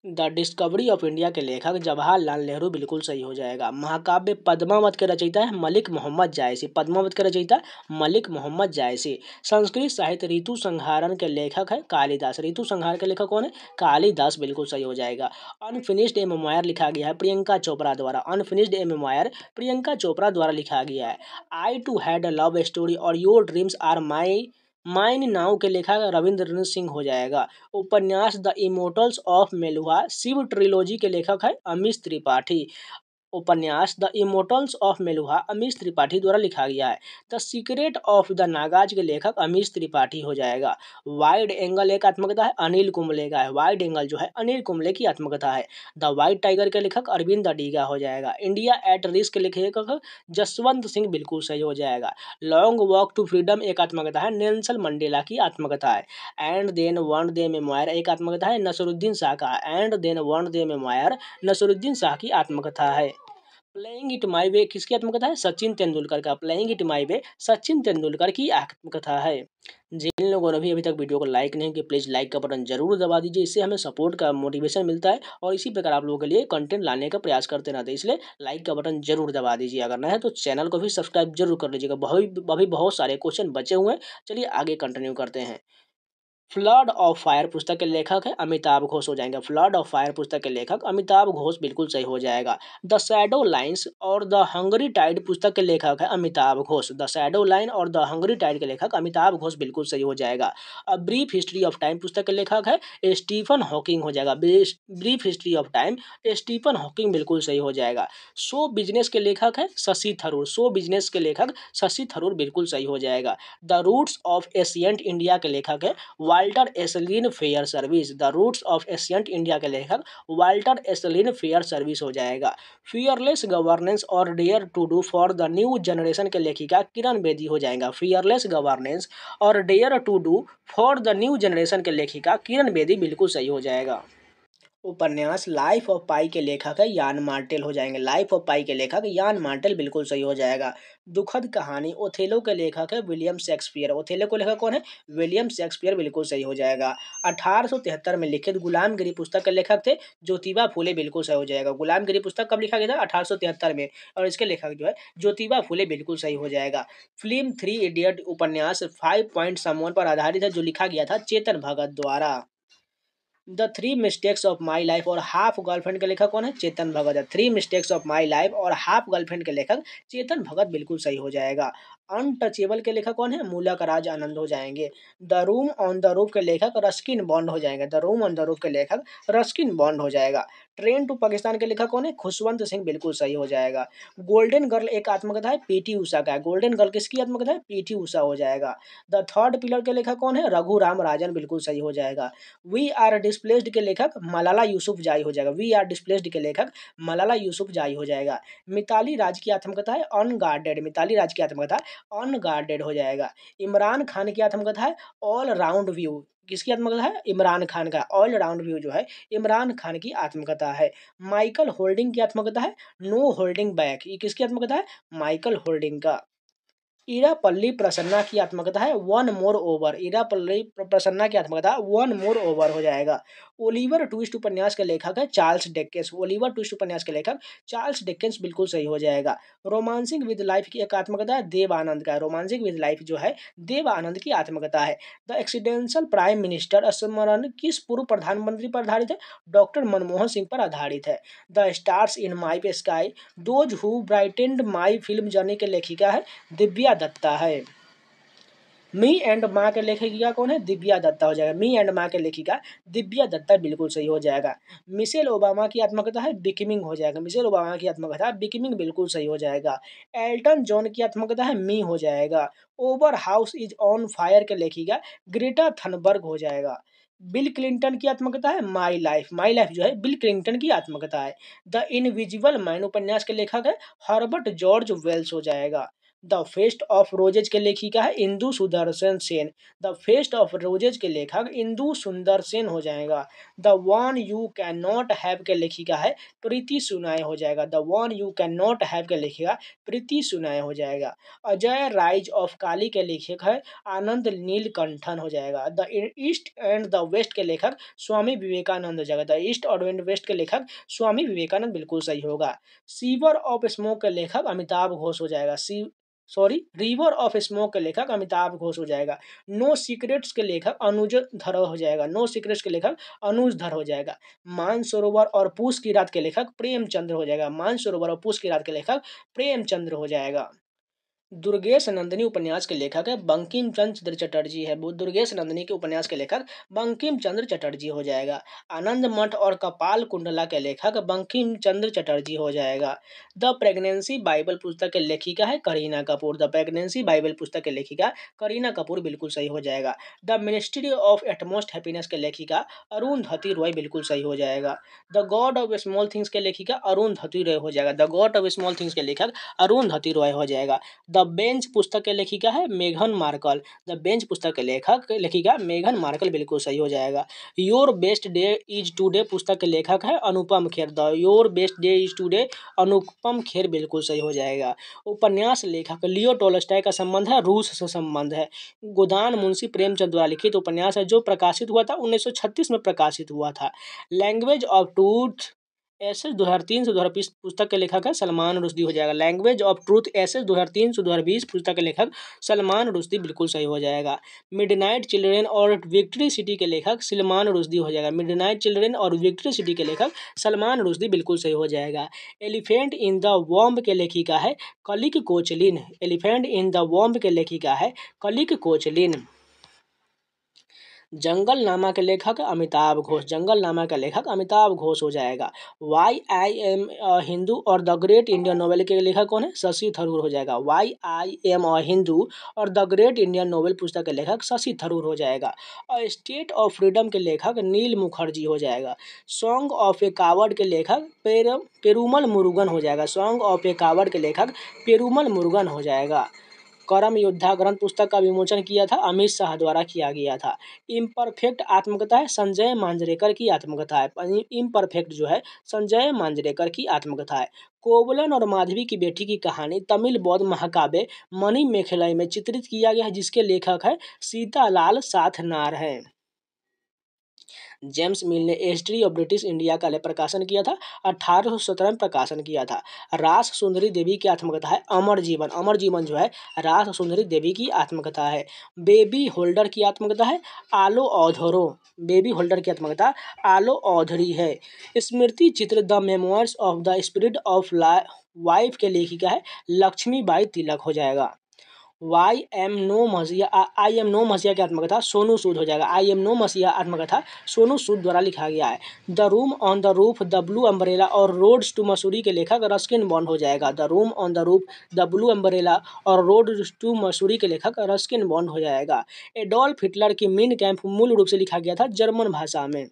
द डिस्कवरी ऑफ इंडिया के लेखक जवाहरलाल नेहरू बिल्कुल सही हो जाएगा। महाकाव्य पद्मावत के रचयिता है मलिक मोहम्मद जायसी। पद्मावत के रचयिता मलिक मोहम्मद जायसी। संस्कृत साहित्य ऋतु संहारण के लेखक है कालिदास। ऋतु संहार के लेखक कौन है? कालिदास बिल्कुल सही हो जाएगा। अनफिनिश्ड ए मेमोयर लिखा गया है प्रियंका चोपड़ा द्वारा। Unfinished a memoir Priyanka Chopra द्वारा लिखा गया है। I too had a love story और your dreams are mine now के लेखक रविंद्र सिंह हो जाएगा। उपन्यास the immortals of Meluha Shiva trilogy के लेखक है अमीश त्रिपाठी। उपन्यास the immortals of Meluha Amish Tripathi द्वारा लिखा गया है। The secret of the Nagas के लेखक अमीश त्रिपाठी हो जाएगा। वाइड एंगल एक आत्मकथा है अनिल कुंबले का है। वाइड एंगल जो है अनिल कुंबले की आत्मकथा है। द वाइट टाइगर के लेखक अरविंद अडीगा हो जाएगा। इंडिया एट रिस्क के लेखक जसवंत सिंह बिल्कुल सही हो जाएगा। लॉन्ग वॉक टू फ्रीडम एक आत्मकथा है नेल्सन मंडेला की आत्मकथा है। And then one day memoir एक आत्मकथा है नसरुद्दीन शाह का। And then one day memoir Naseeruddin Shah की आत्मकथा है। प्लेइंग इट माई वे किसकी आत्मकथा है? सचिन तेंदुलकर का। प्लेइंग इट माई वे सचिन तेंदुलकर की आत्मकथा है। जिन लोगों ने भी अभी तक वीडियो को लाइक नहीं किया प्लीज़ लाइक का बटन जरूर दबा दीजिए। इससे हमें सपोर्ट का मोटिवेशन मिलता है और इसी प्रकार आप लोगों के लिए कंटेंट लाने का प्रयास करते रहते हैं। इसलिए लाइक का बटन जरूर दबा दीजिए। अगर नया है तो चैनल को भी सब्सक्राइब जरूर कर लीजिएगा। अभी बहुत सारे क्वेश्चन बचे हुए हैं। चलिए आगे कंटिन्यू करते हैं। फ्लड ऑफ फायर पुस्तक के लेखक है अमिताभ घोष हो जाएंगे। फ्लड ऑफ फायर पुस्तक के लेखक अमिताभ घोष बिल्कुल सही हो जाएगा। द शैडो लाइन्स और द हंगरी टाइड पुस्तक के लेखक है Amitabh Ghosh. The shadow line और द हंगरी टाइड के लेखक अमिताभ घोष बिल्कुल सही हो जाएगा। A brief history of time पुस्तक के लेखक है स्टीफन हॉकिंग हो जाएगा। Brief history of time Stephen Hawking बिल्कुल सही हो जाएगा। शो बिजनेस के लेखक है शशि थरूर। शो बिजनेस के लेखक शशि थरूर बिल्कुल सही हो जाएगा। The roots of ancient India के लेखक है Walter Ashlin Fairservis. The roots of ancient India के लेखक वाल्टर एसलिन फेयर सर्विस हो जाएगा। फियरलेस गवर्नेंस और dare to do for the new generation के लेखिका किरण बेदी हो जाएगा। फियरलेस गवर्नेंस और dare to do for the new generation के लेखिका किरण बेदी बिल्कुल सही हो जाएगा। उपन्यास लाइफ ऑफ पाई के लेखक है यान मार्टेल हो जाएंगे। लाइफ ऑफ पाई के लेखक यान मार्टेल बिल्कुल सही हो जाएगा। दुखद कहानी ओथेलो के लेखक है विलियम शेक्सपियर। ओथेलो के लेखक कौन है? विलियम शेक्सपियर बिल्कुल सही हो जाएगा। 1873 में लिखित गुलामगिरी पुस्तक के लेखक थे ज्योतिबा फुले बिल्कुल सही हो जाएगा। गुलामगिरी पुस्तक कब लिखा गया था? 1873 में और इसके लेखक जो है ज्योतिबा फुले बिल्कुल सही हो जाएगा। फिल्म 3 इडियट उपन्यास 5 पॉइंट समवन पर आधारित है जो लिखा गया था चेतन भगत द्वारा। The three mistakes of my life और हाफ गर्लफ्रेंड के लेखक कौन है? चेतन भगत है। Three mistakes of my life और हाफ गर्लफ्रेंड के लेखक चेतन भगत बिल्कुल सही हो जाएगा। अनटचेबल के लेखक कौन है? मूलक राज आनंद हो जाएंगे। The room on the roof के लेखक रस्किन बॉन्ड हो जाएंगे। The room on the roof के लेखक रस्किन बॉन्ड हो जाएगा। ट्रेन टू पाकिस्तान के लेखक कौन है? खुशवंत सिंह बिल्कुल सही हो जाएगा। गोल्डन गर्ल एक आत्मकथा है पीटी उषा का है। गोल्डन गर्ल किसकी आत्मकथा है? पीटी उषा हो जाएगा। द थर्ड पिलर के लेखक कौन है? रघुराम राजन बिल्कुल सही हो जाएगा। वी आर डिस्प्लेस्ड के लेखक मलाला यूसुफजाई हो जाएगा। वी आर डिस्प्लेस्ड के लेखक मलाला यूसुफजाई हो जाएगा। मिताली राज की आत्मकथा है अनगार्डेड। मिताली राज की आत्मकथा अनगार्डेड हो जाएगा। इमरान खान की आत्मकथा है ऑल राउंड व्यू। किसकी आत्मकथा है? इमरान खान का ऑल राउंड व्यू जो है इमरान खान की आत्मकथा है। माइकल होल्डिंग की आत्मकथा है नो होल्डिंग बैक। ये किसकी आत्मकथा है? माइकल होल्डिंग का। इरापल्ली प्रसन्ना की आत्मकथा है one more over. Irapalli Prasanna की आत्मकथा वन मोर ओवर हो जाएगा। ओलिवर ट्विस्ट उपन्यास के लेखक है चार्ल्स डिकेंस। ओलिवर ट्विस्ट उपन्यास के लेखक चार्ल्स डिकेंस बिल्कुल सही हो जाएगा। रोमांसिंग विद लाइफ की एक आत्मकथा है देव आनंद का। रोमांसिंग विद लाइफ जो है देव आनंद की आत्मकथा है। द एक्सीडेंशियल प्राइम मिनिस्टर स्मरण किस पूर्व प्रधानमंत्री पर आधारित है? डॉक्टर मनमोहन सिंह पर आधारित है। The stars in my sky those who brightened my film journey के लेखिका है दिव्या दत्ता है। मी एंड माँ के लेखिका कौन है? दिव्या दत्ता हो जाएगा। मी एंड माँ के लेखिका दिव्या दत्ता बिल्कुल सही हो जाएगा। मिशेल ओबामा की आत्मकथा है बिकमिंग हो जाएगा। मिशेल ओबामा की आत्मकथा बिकमिंग बिल्कुल सही हो जाएगा। एल्टन जॉन की आत्मकथा है मी हो जाएगा। Over house is on fire के लेखिका ग्रेटा थनबर्ग हो जाएगा। बिल क्लिंटन की आत्मकथा है माई लाइफ। माई लाइफ जो है बिल क्लिंटन की आत्मकथा है। द इनविजिबल मैन उपन्यास के लेखक है हर्बर्ट जॉर्ज वेल्स हो जाएगा। द फेस्ट ऑफ रोजेज के लेखिका है Indu Sudarshan Sen. The fest of roses के लेखक इंदु सुंदर सेन हो जाएगा। The one you can not have के लेखिका है प्रीति सुनाए हो जाएगा। The one you can not have के लेखिका प्रीति सुनाए हो जाएगा। अजय राइज ऑफ काली के लेखक है आनंद नीलकंठन हो जाएगा। The east and the west के लेखक स्वामी विवेकानंद हो जाएगा। द ईस्ट और वेस्ट के लेखक स्वामी विवेकानंद बिल्कुल सही होगा। सीवर ऑफ स्मोक के लेखक अमिताभ घोष हो जाएगा। रिवर ऑफ स्मोक के लेखक अमिताभ घोष हो जाएगा। नो सीक्रेट्स के लेखक अनुज धर हो जाएगा। नो सीक्रेट्स के लेखक अनुज धर हो जाएगा। मानसरोवर और पूस की रात के लेखक प्रेमचंद्र हो जाएगा। मानसरोवर और पूस की रात के लेखक प्रेमचंद्र हो जाएगा। दुर्गेश नंदिनी उपन्यास के लेखक है बंकिम चंद्र चटर्जी है। वो दुर्गेश नंदिनी के उपन्यास के लेखक बंकिम चंद्र चटर्जी हो जाएगा। आनंद मठ और कपाल कुंडला के लेखक बंकिम चंद्र चटर्जी हो जाएगा। द प्रेगनेंसी बाइबल पुस्तक के लेखिका है Kareena Kapoor. The pregnancy bible पुस्तक के लेखिका करीना कपूर बिल्कुल सही हो जाएगा। The ministry of utmost happiness के लेखिका अरुंधति रॉय बिल्कुल सही हो जाएगा। The god of small things के लेखिका अरुंधति रॉय हो जाएगा। The god of small things के लेखक अरुंधति रॉय हो जाएगा। द बेंच पुस्तक के लेखिका है मेघन मार्कल। द बेंच पुस्तक के लेखिका मेघन मार्कल बिल्कुल सही हो जाएगा। Your best day is today पुस्तक के लेखक है Anupam Kher. The your best day is today Anupam Kher बिल्कुल सही हो जाएगा। उपन्यास लेखक लियो टॉल्स्टॉय का संबंध है रूस से संबंध है। गोदान मुंशी प्रेमचंद द्वारा लिखित उपन्यास है जो प्रकाशित हुआ था 1936 में प्रकाशित हुआ था। लैंग्वेज ऑफ ट्रूथ एसएस 2003 से 2020 पुस्तक के लेखक है सलमान रुश्दी हो जाएगा। लैंग्वेज ऑफ ट्रूथ एसएस 2003 से 2020 पुस्तक के लेखक सलमान रुश्दी बिल्कुल सही हो जाएगा। मिडनाइट चिल्ड्रेन और विक्ट्री सिटी के लेखक सलमान रुश्दी हो जाएगा। मिडनाइट चिल्ड्रेन और विक्ट्री सिटी के लेखक सलमान रुश्दी बिल्कुल सही हो जाएगा। एलिफेंट इन द वॉम्ब के लेखिका है कलिक Koechlin. Elephant in the womb के लेखिका है कलिक कोचलिन। जंगल नामा के लेखक अमिताभ घोष। जंगल नामा का लेखक अमिताभ घोष हो जाएगा। वाई आई एम हिंदू और द ग्रेट इंडियन नोवेल के लेखक कौन है? शशि थरूर हो जाएगा। वाई आई एम हिंदू और द ग्रेट इंडियन नोवेल पुस्तक के लेखक शशि थरूर हो जाएगा। स्टेट ऑफ फ्रीडम के लेखक नील मुखर्जी हो जाएगा। सॉन्ग ऑफ ए कावर्ड के लेखक पेरुमल मुरुगन हो जाएगा। सॉन्ग ऑफ ए कावर्ड के लेखक पेरुमल मुरुगन हो जाएगा। करम योद्धा ग्रंथ पुस्तक का विमोचन किया था अमित शाह द्वारा किया गया था। इम्परफेक्ट आत्मकथा है संजय मांजरेकर की आत्मकथा है। इम्परफेक्ट जो है संजय मांजरेकर की आत्मकथा है। कोवलन और माधवी की बेटी की कहानी तमिल बौद्ध महाकाव्य मणि मेखलाई में चित्रित किया गया है जिसके लेखक है सीतालाल साथनार है। जेम्स मिल ने हिस्ट्री ऑफ ब्रिटिश इंडिया का प्रकाशन किया था 1817 में प्रकाशन किया था। रास सुंदरी देवी की आत्मकथा है अमर जीवन। अमर जीवन जो है रास सुंदरी देवी की आत्मकथा है। बेबी होल्डर की आत्मकथा है आलो औधरो। बेबी होल्डर की आत्मकथा आलो औधरी है। स्मृति चित्र the memoirs of the spirit of wife के लेखिका है लक्ष्मीबाई तिलक हो जाएगा। आई एम नो मसीहा की आत्मकथा सोनू सूद हो जाएगा। आई एम नो मसीहा आत्मकथा सोनू सूद द्वारा लिखा गया है। The room on the roof the blue umbrella और रोड्स टू मसूरी के लेखक रस्किन बॉन्ड हो जाएगा। The room on the roof the blue umbrella और रोड टू मसूरी के लेखक रस्किन बॉन्ड हो जाएगा। एडोल्फ हिटलर की मीन कैंप मूल रूप से लिखा गया था जर्मन भाषा में।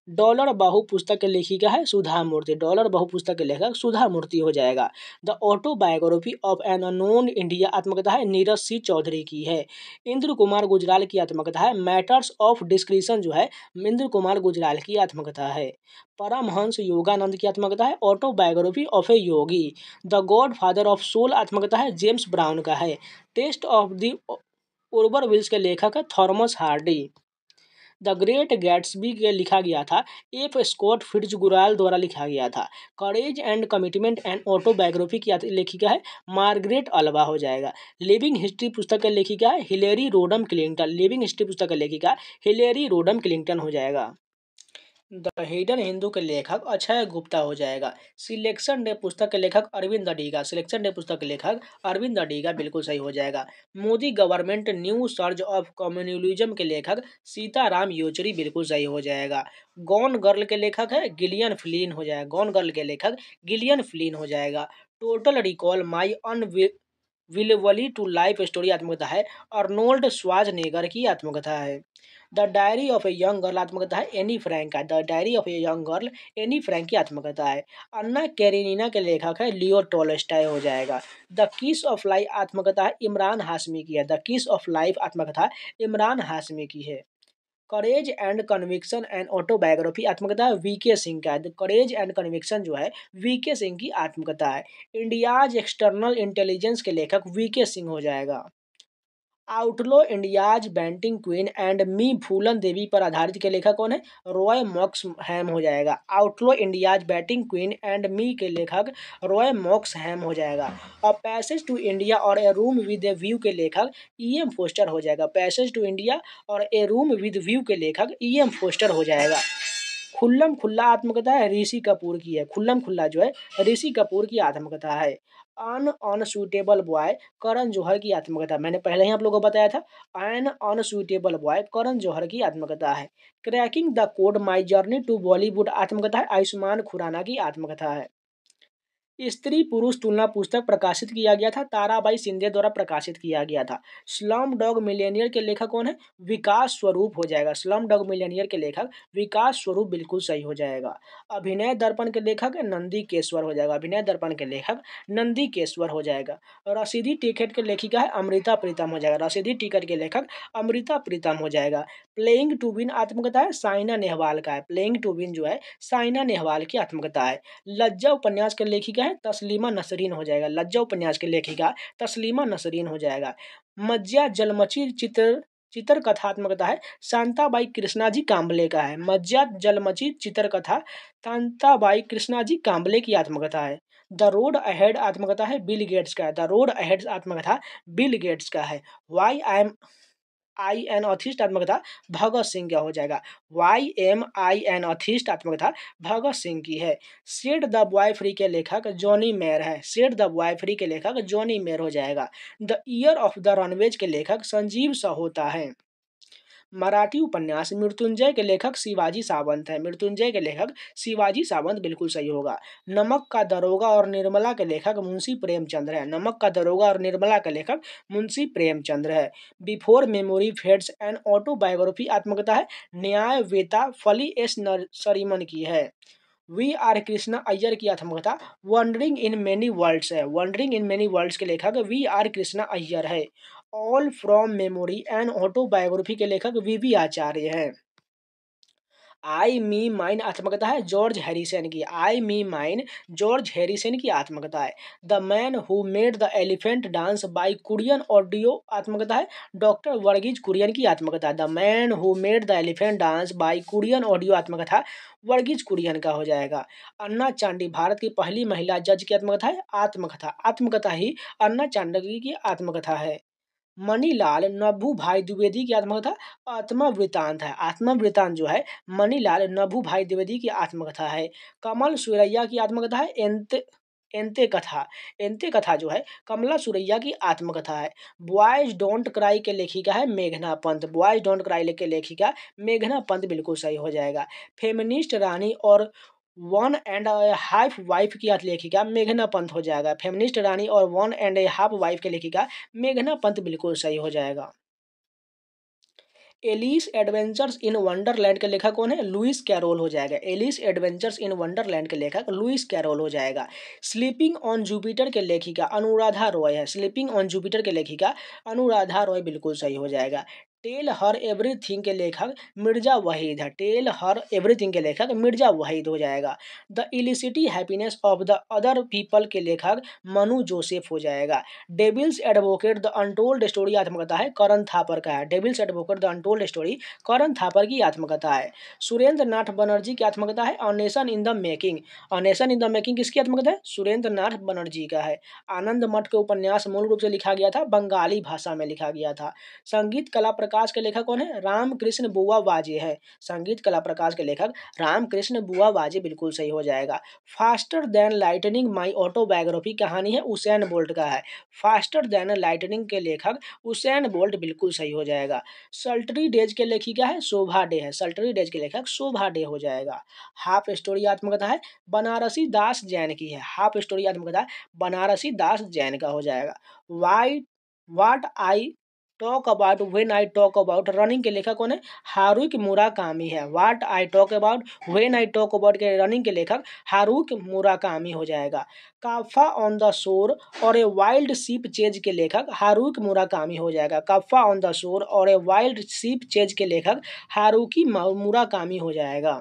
डॉलर बाहु पुस्तक के लेखिका है सुधा मूर्ति, डॉलर बाहु पुस्तक के लेखक सुधा मूर्ति हो जाएगा। The autobiography of an unknown India आत्मकथा है नीरज सी चौधरी की है। इंद्र कुमार गुजराल की आत्मकथा है मैटर्स ऑफ डिस्क्रिशन जो है इंद्र कुमार गुजराल की आत्मकथा है। परमहंस योगानंद की आत्मकथा है autobiography of a yogi. The godfather of soul आत्मकथा है जेम्स ब्राउन का है। Tess of the Urbervilles के लेखक है Thomas Hardy. The great Gatsby के लिखा गया था एफ स्कॉट फिट्जगुराल द्वारा लिखा गया था। Courage and commitment and autobiography की लेखिका है मार्गरेट अल्वा हो जाएगा। लिविंग हिस्ट्री पुस्तक के लेखिका है Hillary Rodham Clinton, living history पुस्तक के लेखिका हिलेरी रोडम क्लिंटन हो जाएगा। द हिडन हिंदू के लेखक अक्षय गुप्ता हो जाएगा। सिलेक्शन डे पुस्तक के लेखक अरविंद अडीगा, सिलेक्शन डे पुस्तक के लेखक अरविंद अडीगा बिल्कुल सही हो जाएगा। Modi government new surge of communalism के लेखक सीताराम येचुरी बिल्कुल सही हो जाएगा। गॉन गर्ल के लेखक है गिलियन फ्लिन हो जाएगा, गॉन गर्ल के लेखक गिलियन फ्लिन हो जाएगा। Total recall my unbelievably true life story आत्मकथा है अर्नोल्ड श्वार्ज़नेगर की आत्मकथा है। The diary of a young girl आत्मकथा है एनी फ्रैंक का, the diary of a young girl Anne Frank की आत्मकथा है। अन्ना कैरेनिना के लेखक है लियो टॉल्स्टॉय हो जाएगा। द किस ऑफ लाइफ आत्मकथा है इमरान हाशमी की है, द किस ऑफ लाइफ आत्मकथा इमरान हाशमी की है। Courage and conviction and autobiography आत्मकथा है वीके सिंह का है। करेज एंड कन्विक्शन जो है वीके सिंह की आत्मकथा है। इंडियाज एक्सटर्नल इंटेलिजेंस के लेखक वीके सिंह हो जाएगा। Outlaw India's bandit queen and me Phoolan Devi पर आधारित के लेखक कौन है रॉय मॉक्स हैम हो जाएगा। Outlaw India's batting queen and मी के लेखक रॉय मॉक्स हैम हो जाएगा। अ पैसेज टू इंडिया और ए रूम विद ए व्यू के लेखक ई.एम. फोस्टर हो जाएगा। पैसेज टू इंडिया और ए रूम विद व्यू के लेखक ई.एम. फोस्टर हो जाएगा। खुल्लम खुल्ला आत्मकथा है ऋषि कपूर की है, खुल्लम खुल्ला जो है ऋषि कपूर की आत्मकथा है। अनसुटेबल बॉय करण जौहर की आत्मकथा, मैंने पहले ही आप लोगों को बताया था। An unsuitable boy Karan Johar की आत्मकथा है। Cracking the code my journey to Bollywood आत्मकथा है आयुष्मान खुराना की आत्मकथा है। स्त्री पुरुष तुलना पुस्तक प्रकाशित किया गया था ताराबाई शिंदे द्वारा प्रकाशित किया गया था। स्लम डॉग मिलियनियर के लेखक कौन है विकास स्वरूप हो जाएगा। स्लम डॉग मिलियनियर के लेखक विकास स्वरूप बिल्कुल सही हो जाएगा। अभिनय दर्पण के लेखक नंदी केश्वर हो जाएगा। अभिनय दर्पण के लेखक नंदी केश्वर हो जाएगा। रसीदी टिकट के लेखिका है अमृता प्रीतम हो जाएगा। रसीदी टिकट के लेखक अमृता प्रीतम हो जाएगा। प्लेइंग टू विन आत्मकथा है साइना नेहवाल का है। प्लेइंग टू विन जो है साइना नेहवाल की आत्मकथा है। लज्जा उपन्यास के लेखिका है तस्लीमा नसरीन हो जाएगा। लज्जा उपन्यास के लेखिका तस्लीमा नसरीन हो जाएगा। मज्जा जलमची चित्र कथात्मकता है शांताबाई कृष्णा जी कांबले का है। मज्जा जलमची चित्र कथा शांताबाई कृष्णा जी कांबले की आत्मकथा है। द रोड अहेड आत्मकथा है बिल गेट्स का है। द रोड अहेड आत्मकथा बिल गेट्स का है। वाई एन ऑथिस्ट आत्मकथा भगत सिंह का हो जाएगा। YMIN ऑथिस्ट आत्मकथा भगत सिंह की है। सेट द बॉय फ्री के लेखक जॉनी मेयर है। सेट द बॉय फ्री के लेखक जॉनी मेयर हो जाएगा। The year of the runways के लेखक संजीव सहोता है। मराठी उपन्यास मृत्युंजय के लेखक शिवाजी सावंत है। मृत्युंजय के लेखक शिवाजी सावंत बिल्कुल सही होगा। नमक का दरोगा और निर्मला के लेखक मुंशी प्रेमचंद्र है। नमक का दरोगा और निर्मला के लेखक मुंशी प्रेमचंद्र है। Before memory fades and autobiography आत्मकथा है न्यायवेता फली एस नरसरीमन की है। वी आर कृष्णा अय्यर की आत्मकथा वंडरिंग इन मेनी वर्ल्ड्स है। वंडरिंग इन मेनी वर्ल्ड्स के लेखक वी आर कृष्णा अय्यर है। All from memory and autobiography के लेखक वीवी आचार्य हैं। आई मी माइन आत्मकथा है जॉर्ज हैरिसन की। I me mine George Harrison की आत्मकथा है। The man who made the elephant dance by Kurien audio आत्मकथा है डॉक्टर वर्गीज कुरियन की आत्मकथा। The man who made the elephant dance by Kurien audio आत्मकथा वर्गीज कुरियन का हो जाएगा। अन्ना चांडी भारत की पहली महिला जज की आत्मकथा है आत्मकथा। आत्मकथा ही अन्ना चांडी की आत्मकथा है। मणिलाल नभू भाई द्विवेदी की आत्मकथा आत्मवृतांत है। आत्मवृतांत जो है मणिलाल नभू भाई द्विवेदी की आत्मकथा है। कमल सुरैया की आत्मकथा है एंते कथा। एंते कथा जो है कमला सुरैया की आत्मकथा है। बॉयज डोंट क्राई के लेखिका है मेघना पंत। बॉयज डोंट क्राई के लेखिका मेघना पंत बिल्कुल सही हो जाएगा। फेमिनिस्ट रानी और वन एंड हाफ वाइफ की लेखिका मेघना पंत हो जाएगा। फेमिनिस्ट रानी और वन एंड हाफ वाइफ के लेखिका मेघना पंत बिल्कुल सही हो जाएगा। एलिस एडवेंचर्स इन वंडरलैंड के लेखक कौन है? लुइस कैरोल हो जाएगा। एलिस एडवेंचर्स इन वंडरलैंड के लेखक लुइस कैरोल हो जाएगा। स्लीपिंग ऑन जुपिटर के लेखिका अनुराधा रॉय है। स्लीपिंग ऑन जुपिटर के लेखिका अनुराधा रॉय बिल्कुल सही हो जाएगा। टेल हर एवरीथिंग के लेखक मिर्जा वहीद है। टेल हर एवरीथिंग के लेखक मिर्जा वहीद हो जाएगा। The illicit happiness of the other people के लेखक मनु जोसेफ हो जाएगा। Devil's advocate the untold story आत्मकथा है करण थापर का है। Devil's advocate the untold story Karan Thapar की आत्मकथा है। सुरेंद्र नाथ बनर्जी की आत्मकथा है a nation in the making. A nation in the making किसकी आत्मकथा है? सुरेंद्र नाथ बनर्जी का है। आनंद मठ के उपन्यास मूल रूप से लिखा गया था बंगाली भाषा में लिखा गया था। संगीत कला प्रकाश के लेखक कौन है? रामकृष्ण बुआ बाजे है। संगीत कला प्रकाश के लेखक रामकृष्ण बुआ बाजे बिल्कुल सही हो जाएगा। Faster than lightning my autobiography कहानी है उसेन बोल्ट का है। फास्टर देन लाइटनिंग के लेखक उसेन बोल्ट बिल्कुल सही हो जाएगा। सल्टरी डेज के लेखिका है शोभा डे है। सल्टरी डेज के लेखक शोभा डे हो जाएगा। हाफ स्टोरी आत्मकथा है बनारसी दास जैन की है। हाफ स्टोरी आत्मकथा बनारसी दास जैन का हो जाएगा। Why what I talk about when I talk about running के लेखक कौन है? हारुकी मुराकामी है। What I talk about when I talk about के रनिंग के लेखक हारुकी मुराकामी हो जाएगा। काफा ऑन द शोर और ए वाइल्ड शीप चेज के लेखक हारुकी मुराकामी हो जाएगा। काफा ऑन द शोर और ए वाइल्ड शीप चेज के लेखक हारुकी मुराकामी हो जाएगा।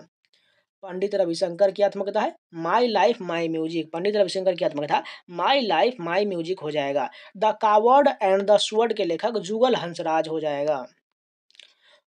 पंडित रविशंकर की आत्मकथा है my life my music. Pandit Ravishankar की आत्मकथा माई लाइफ माई म्यूजिक हो जाएगा। The coward and the sword के लेखक जुगल हंसराज हो जाएगा।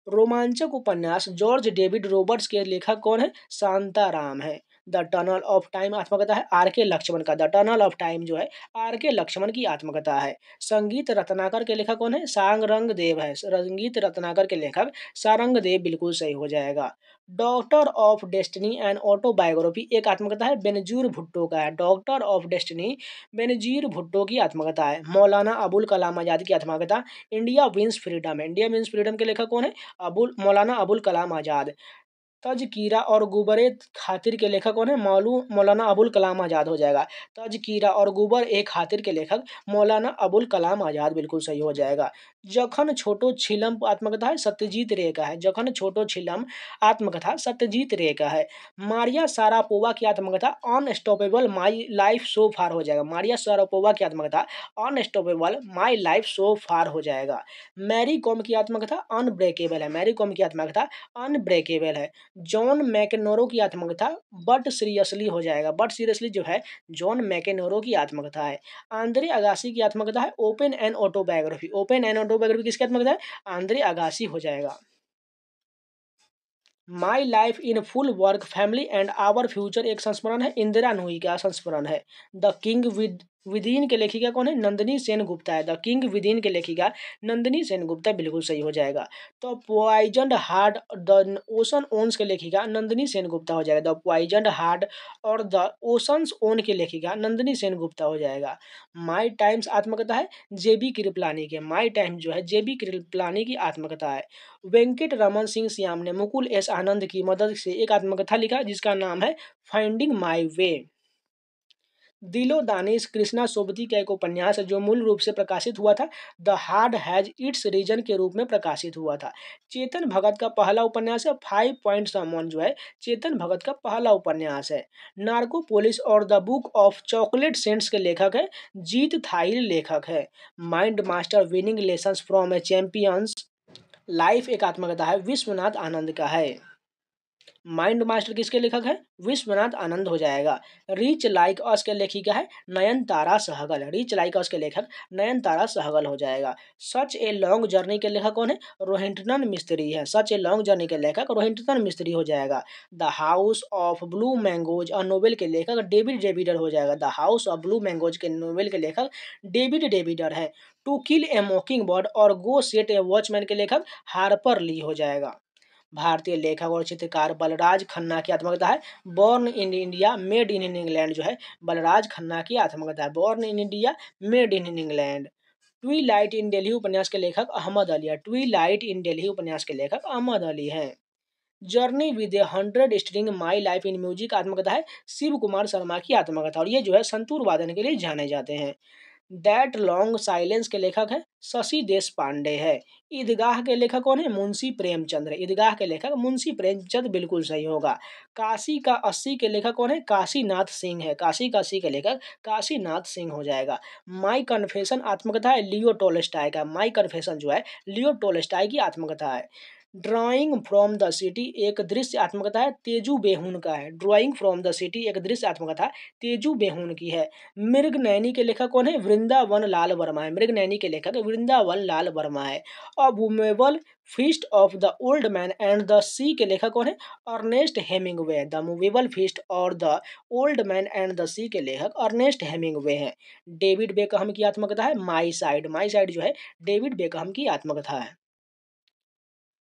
रोमांचक उपन्यास जॉर्ज डेविड रॉबर्ट्स के लेखक कौन है? शांताराम है। द टनल ऑफ टाइम आत्मकथा है आर के लक्ष्मण का। द टनल ऑफ टाइम जो है आर के लक्ष्मण की आत्मकथा है। संगीत रत्नाकर के लेखक कौन है? सारंग देव है। संगीत रत्नाकर के लेखक सारंग देव बिल्कुल सही हो जाएगा। Doctor of destiny and autobiography एक आत्मकथा है बेनजीर भुट्टो का है। Doctor of destiny Benazir Bhutto की आत्मकथा है। मौलाना अबुल कलाम आजाद की आत्मकथा इंडिया विंस फ्रीडम है। इंडिया विंस फ्रीडम के लेखक कौन है? मौलाना अबुल कलाम आजाद। तजकीरा और गुबरे खातिर के लेखक कौन है? मौलाना अबुल कलाम आजाद हो जाएगा। तजकीरा और गुबर ए खातिर के लेखक मौलाना अबुल कलाम आजाद बिल्कुल सही हो जाएगा। जखन छोटो छिलम आत्मकथा है सत्यजीत रे का है। जखन छोटो छिलम आत्मकथा सत्यजीत रे का है। मारिया सारापोवा की आत्मकथा अनस्टॉपेबल माई लाइफ सो फार हो जाएगा। मारिया सारापोवा की आत्मकथा अनस्टॉपेबल माई लाइफ सो फार हो जाएगा। मैरी कॉम की आत्मकथा अनब्रेकेबल है। मैरी कॉम की आत्मकथा अनब्रेकेबल है। जॉन मैकेनोरो की आत्मकथा बट सीरियसली हो जाएगा। बट सीरियसली जो है जॉन मैकेनोरो की आत्मकथा है। आंद्रे अगासी की आत्मकथा है open and autobiography. Open and autobiography किसकी आत्मकथा है? आंद्रे अगासी हो जाएगा। My life in full work family and our future एक संस्मरण है इंदिरा नूई का संस्मरण है। द किंग विदिन के लेखिका कौन है? नंदिनी सेन गुप्ता है। द किंग विदिन के लेखिका नंदिनी सेन गुप्ता बिल्कुल सही हो जाएगा। तो पॉइजन्ड हार्ट द ओशन ओन्स के लेखिका नंदिनी सेन गुप्ता हो जाएगा। द पॉइजन्ड हार्ट और द ओशंस ओन के लेखिका नंदिनी सेन गुप्ता हो जाएगा। माई टाइम्स आत्मकथा है जेबी कृपलानी के। माई टाइम जो है जेबी कृपलानी की आत्मकथा है। वेंकट रमन सिंह श्याम ने मुकुल एस आनंद की मदद से एक आत्मकथा लिखा जिसका नाम है फाइंडिंग माई वे। दिलो दानिश कृष्णा सोबती का एक उपन्यास है जो मूल रूप से प्रकाशित हुआ था the heart has its reason के रूप में प्रकाशित हुआ था। चेतन भगत का पहला उपन्यास है 5 पॉइंट समवन जो है चेतन भगत का पहला उपन्यास है। नार्को पुलिस और the book of chocolate saints के लेखक है जीत थाइल लेखक है। Mind master winning lessons from a champion's life एक आत्मकथा है विश्वनाथ आनंद का है। माइंड मास्टर किसके लेखक है? विश्वनाथ आनंद हो जाएगा। रीच लाइक अस के लेखिका है Nayantara Sahgal. Rich like us के लेखक नयनतारा सहगल हो जाएगा। सच ए लॉन्ग जर्नी के लेखक कौन है? रोहिंटन मिस्त्री है। सच ए लॉन्ग जर्नी के लेखक रोहिंटन मिस्त्री हो जाएगा। The house of blue mangoes और नोवेल के लेखक डेविड डेविडर हो जाएगा। The house of blue mangoes के नोवेल के लेखक डेविड डेविडर है। टू किल ए मॉकिंग बर्ड और गो सेट ए वॉचमैन के लेखक हार्पर ली हो जाएगा। भारतीय लेखक और चित्रकार बलराज खन्ना की आत्मकथा है born in India made in England जो है बलराज खन्ना की आत्मकथा है born in India made in England. Twilight in Delhi उपन्यास के लेखक अहमद अली है। ट्वीलाइट इन दिल्ली उपन्यास के लेखक अहमद अली हैं। Journey with A 100 string my life in music आत्मकथा है शिव कुमार शर्मा की आत्मकथा और ये जो है संतूर वादन के लिए जाने जाते हैं। दैट लॉन्ग साइलेंस के लेखक है शशि देशपांडे है। ईदगाह के लेखक कौन है? मुंशी प्रेमचंद्र। ईदगाह के लेखक मुंशी प्रेमचंद बिल्कुल सही होगा। काशी का 80 के लेखक कौन है? काशीनाथ सिंह है। काशी का 80 के लेखक काशीनाथ सिंह हो जाएगा। माई कन्फेशन आत्मकथा है लियो टोल्स्टॉय का। माई कन्फेशन जो है लियो टोल्स्टॉय की आत्मकथा है। ड्राइंग फ्रॉम द सिटी एक दृश्य आत्मकथा है तेजू बेहून का है। ड्राइंग फ्रॉम द सिटी एक दृश्य आत्मकथा तेजू बेहून की है। मृग नैनी के लेखक कौन है? वृंदावन लाल वर्मा है। मृग नैनी के लेखक वृंदावन लाल वर्मा है। A movable feast of the old man and the sea के लेखक कौन है? Ernest Hemingway. The movable feast और the old man and the sea के लेखक अर्नेस्ट हेमिंगवे हैं। डेविड बेकहम की आत्मकथा है माई साइड। माई साइड जो है डेविड बेकहम की आत्मकथा है।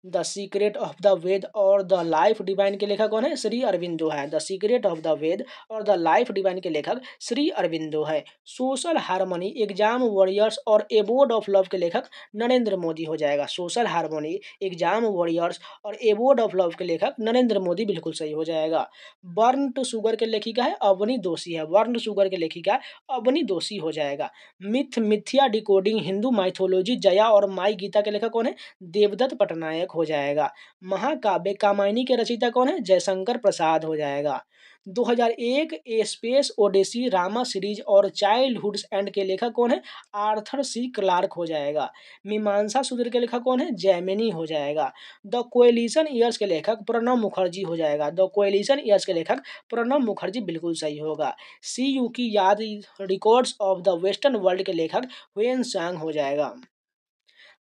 द सीक्रेट ऑफ द वेद और द लाइफ डिवाइन के लेखक कौन है? श्री अरविंदो है। द सीक्रेट ऑफ द वेद और द लाइफ डिवाइन के लेखक श्री अरविंदो है। सोशल हार्मनी एग्जाम वॉरियर्स और एबोर्ड ऑफ लव के लेखक नरेंद्र मोदी हो जाएगा। सोशल हार्मनी एग्जाम वॉरियर्स और एबोर्ड ऑफ लव के लेखक नरेंद्र मोदी बिल्कुल सही हो जाएगा। बर्न टू शुगर के लेखिका है अवनी दोषी है। बर्न टू शुगर के लेखिका अवनी दोषी हो जाएगा। मिथ मिथ्या डिकोडिंग हिंदू माइथोलॉजी जया और माई गीता के लेखक कौन है? देवदत्त पटनायक हो जाएगा। महाकाव्य कामायनी के रचयिता कौन है? जयशंकर प्रसाद हो जाएगा। 2001 ए स्पेस ओडेसी रामा सीरीज और चाइल्डहुड एंड के लेखक कौन है? आर्थर सी क्लार्क हो जाएगा। मीमांसा सूत्र के लेखक कौन है? जैमिनी हो जाएगा। द कोएलिशन ईयर्स के लेखक प्रणब मुखर्जी हो जाएगा। द कोएलिशन ईयर्स के लेखक प्रणब मुखर्जी बिल्कुल सही होगा। सी यू की याद records of the western world के लेखक हुएन सांग हो जाएगा।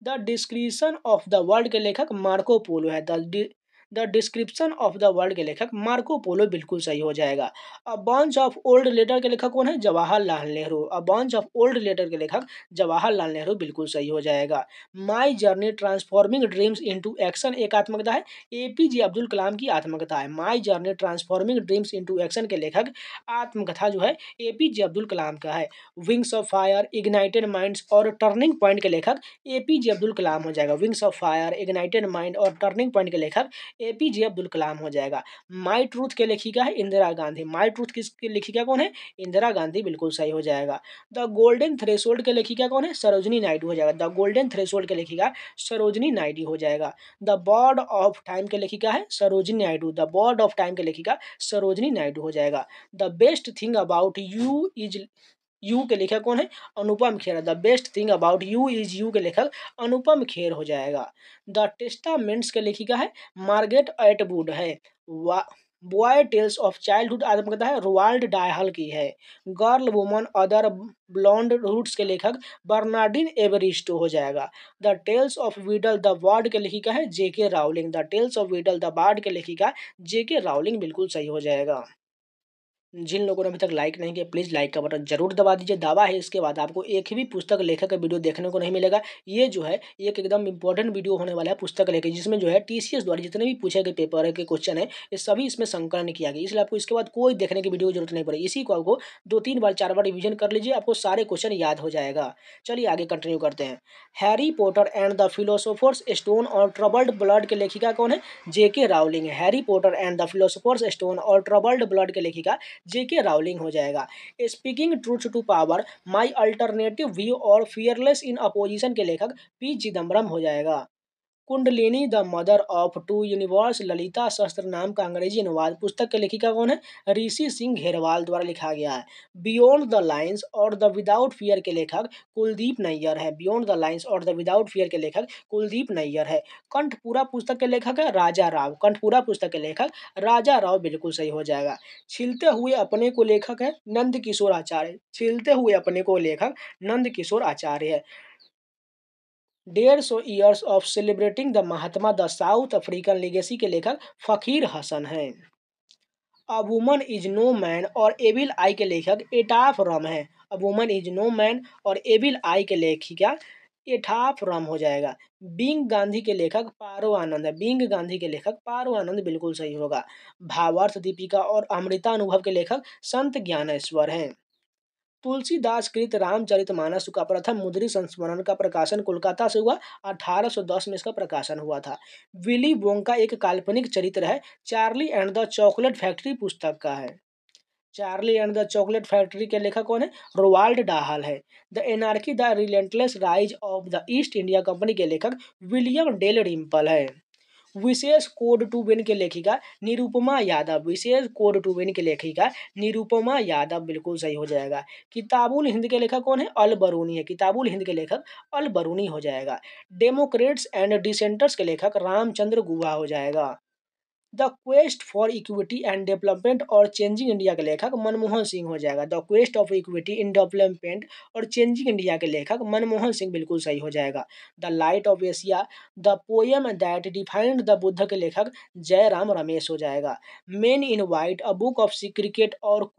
The description of the world के लेखक मार्को पोलो है। The description of the world के लेखक मार्को पोलो बिल्कुल सही हो जाएगा। A bunch of old letter के लेखक कौन है? Jawaharlal Nehru. A bunch of old letter के लेखक जवाहरलाल नेहरू बिल्कुल सही हो जाएगा। My journey transforming dreams into action एक आत्मकथा है एपीजे अब्दुल कलाम की आत्मकथा है। माई journey transforming dreams into action के लेखक आत्मकथा जो है एपीजे अब्दुल कलाम का है। Wings of fire ignited minds और टर्निंग पॉइंट के लेखक एपीजे अब्दुल कलाम हो जाएगा। Wings of fire ignited mind और टर्निंग पॉइंट के लेखक एपीजे अब्दुल कलाम हो जाएगा। माई ट्रूथ के लेखिका है इंदिरा गांधी। माई ट्रूथ की लेखिका कौन है? इंदिरा गांधी बिल्कुल सही हो जाएगा। द गोल्डन थ्रेशोल्ड के लेखिका कौन है? सरोजनी नायडू हो जाएगा। द गोल्डन थ्रेशोल्ड के लेखिका सरोजनी नायडू हो जाएगा। द बॉर्ड ऑफ टाइम के लेखिका है Sarojini Naidu. The bird of time के लेखिका सरोजनी नायडू हो जाएगा। The best thing about you is you के लेखक कौन है? Anupam Kher. The best thing about you is you के लेखक अनुपम खेर हो जाएगा। द टेस्टामेंट्स के लेखिका है मार्गरेट एटवुड है। बॉय टेल्स ऑफ चाइल्डहुड आत्मकथा है रोवाल्ड डायल की है। Girl woman other blonde roots के लेखक बर्नार्डिन एवरिस्टो हो जाएगा। The tales of Beedle the bard के लेखिका है जेके Rowling. The tales of Beedle the bard के लेखिका जेके राउलिंग बिल्कुल सही हो जाएगा। जिन लोगों ने अभी तक लाइक नहीं किया प्लीज़ लाइक का बटन जरूर दबा दीजिए। दावा है इसके बाद आपको एक भी पुस्तक लेखक का वीडियो देखने को नहीं मिलेगा। ये जो है एक एकदम इंपॉर्टेंट वीडियो होने वाला है पुस्तक लेखक, जिसमें जो है टीसीएस द्वारा जितने भी पूछे गए पेपर है के क्वेश्चन है ये सभी इसमें संकलन किया गया, इसलिए आपको इसके बाद कोई देखने की वीडियो की जरूरत नहीं पड़ेगी। इसी को आपको 2-3 बार 4 बार रिविजन कर लीजिए, आपको सारे क्वेश्चन याद हो जाएगा। चलिए आगे कंटिन्यू करते हैं। Harry Potter and the philosopher's stone और ट्रबल्ड ब्लड के लेखिका कौन है? जेके राउलिंग है। Harry Potter and the philosopher's stone और ट्रबल्ड ब्लड के लेखिका जेके राउलिंग हो जाएगा। Speaking truth to power my alternative view और फियरलेस इन अपोजिशन के लेखक पी चिदम्बरम हो जाएगा। Kundalini the mother of to universe Lalita Sahasranama का अंग्रेजी अनुवाद पुस्तक के लेखिका कौन है? ऋषि सिंह घेरवाल द्वारा लिखा गया है। बियॉन्ड द लाइन्स और द विदाउट फियर के लेखक कुलदीप नैयर है। बियॉन्ड द लाइन्स और द विदाउट फियर के लेखक कुलदीप नैयर है। कंठपुरा पुस्तक के लेखक है राजा राव। कंठपुरा पुस्तक के लेखक राजा राव बिल्कुल सही हो जाएगा। छिलते हुए अपने को लेखक है नंद किशोर आचार्य। छिलते हुए अपने को लेखक नंद किशोर आचार्य है। 150 years of celebrating the Mahatma the South African legacy के लेखक फकीर हसन हैं। A woman is no man और एविल आई के लेखक एटाफ रम है। A woman is no man और एविल आई के लेखिका एठाफ रम हो जाएगा। बींग गांधी के लेखक पारो आनंद है। बींग गांधी के लेखक पारो आनंद बिल्कुल सही होगा। भावार्थ दीपिका और अमृता अनुभव के लेखक संत ज्ञानेश्वर हैं। तुलसीदास कृत रामचरितमानस का प्रथम मुद्रित संस्मरण का प्रकाशन कोलकाता से हुआ। 1810 में इसका प्रकाशन हुआ था। विली वोंका एक काल्पनिक चरित्र है। Charlie and the chocolate factory पुस्तक का है। Charlie and the chocolate factory के लेखक कौन है? रोवाल्ड डाहल है। The anarchy the relentless rise of the east India company के लेखक विलियम डेल रिम्पल है। विशेष कोड टू विन के लेखिका निरुपमा यादव। विशेष कोड टू विन के लेखिका निरुपमा यादव बिल्कुल सही हो जाएगा। किताबुल हिंद के लेखक कौन है? अल बरूनी है। किताबुल हिंद के लेखक अल बरूनी हो जाएगा। डेमोक्रेट्स एंड डिसेंटर्स के लेखक रामचंद्र गुहा हो जाएगा। The quest for equity and development और चेंजिंग इंडिया के लेखक मनमोहन सिंह हो जाएगा। The quest of equity in development और चेंजिंग इंडिया के लेखक मनमोहन सिंह बिल्कुल सही हो जाएगा। The light of Asia the poem that defined the Buddha के लेखक जयराम रमेश हो जाएगा। Main in white a book of cricket और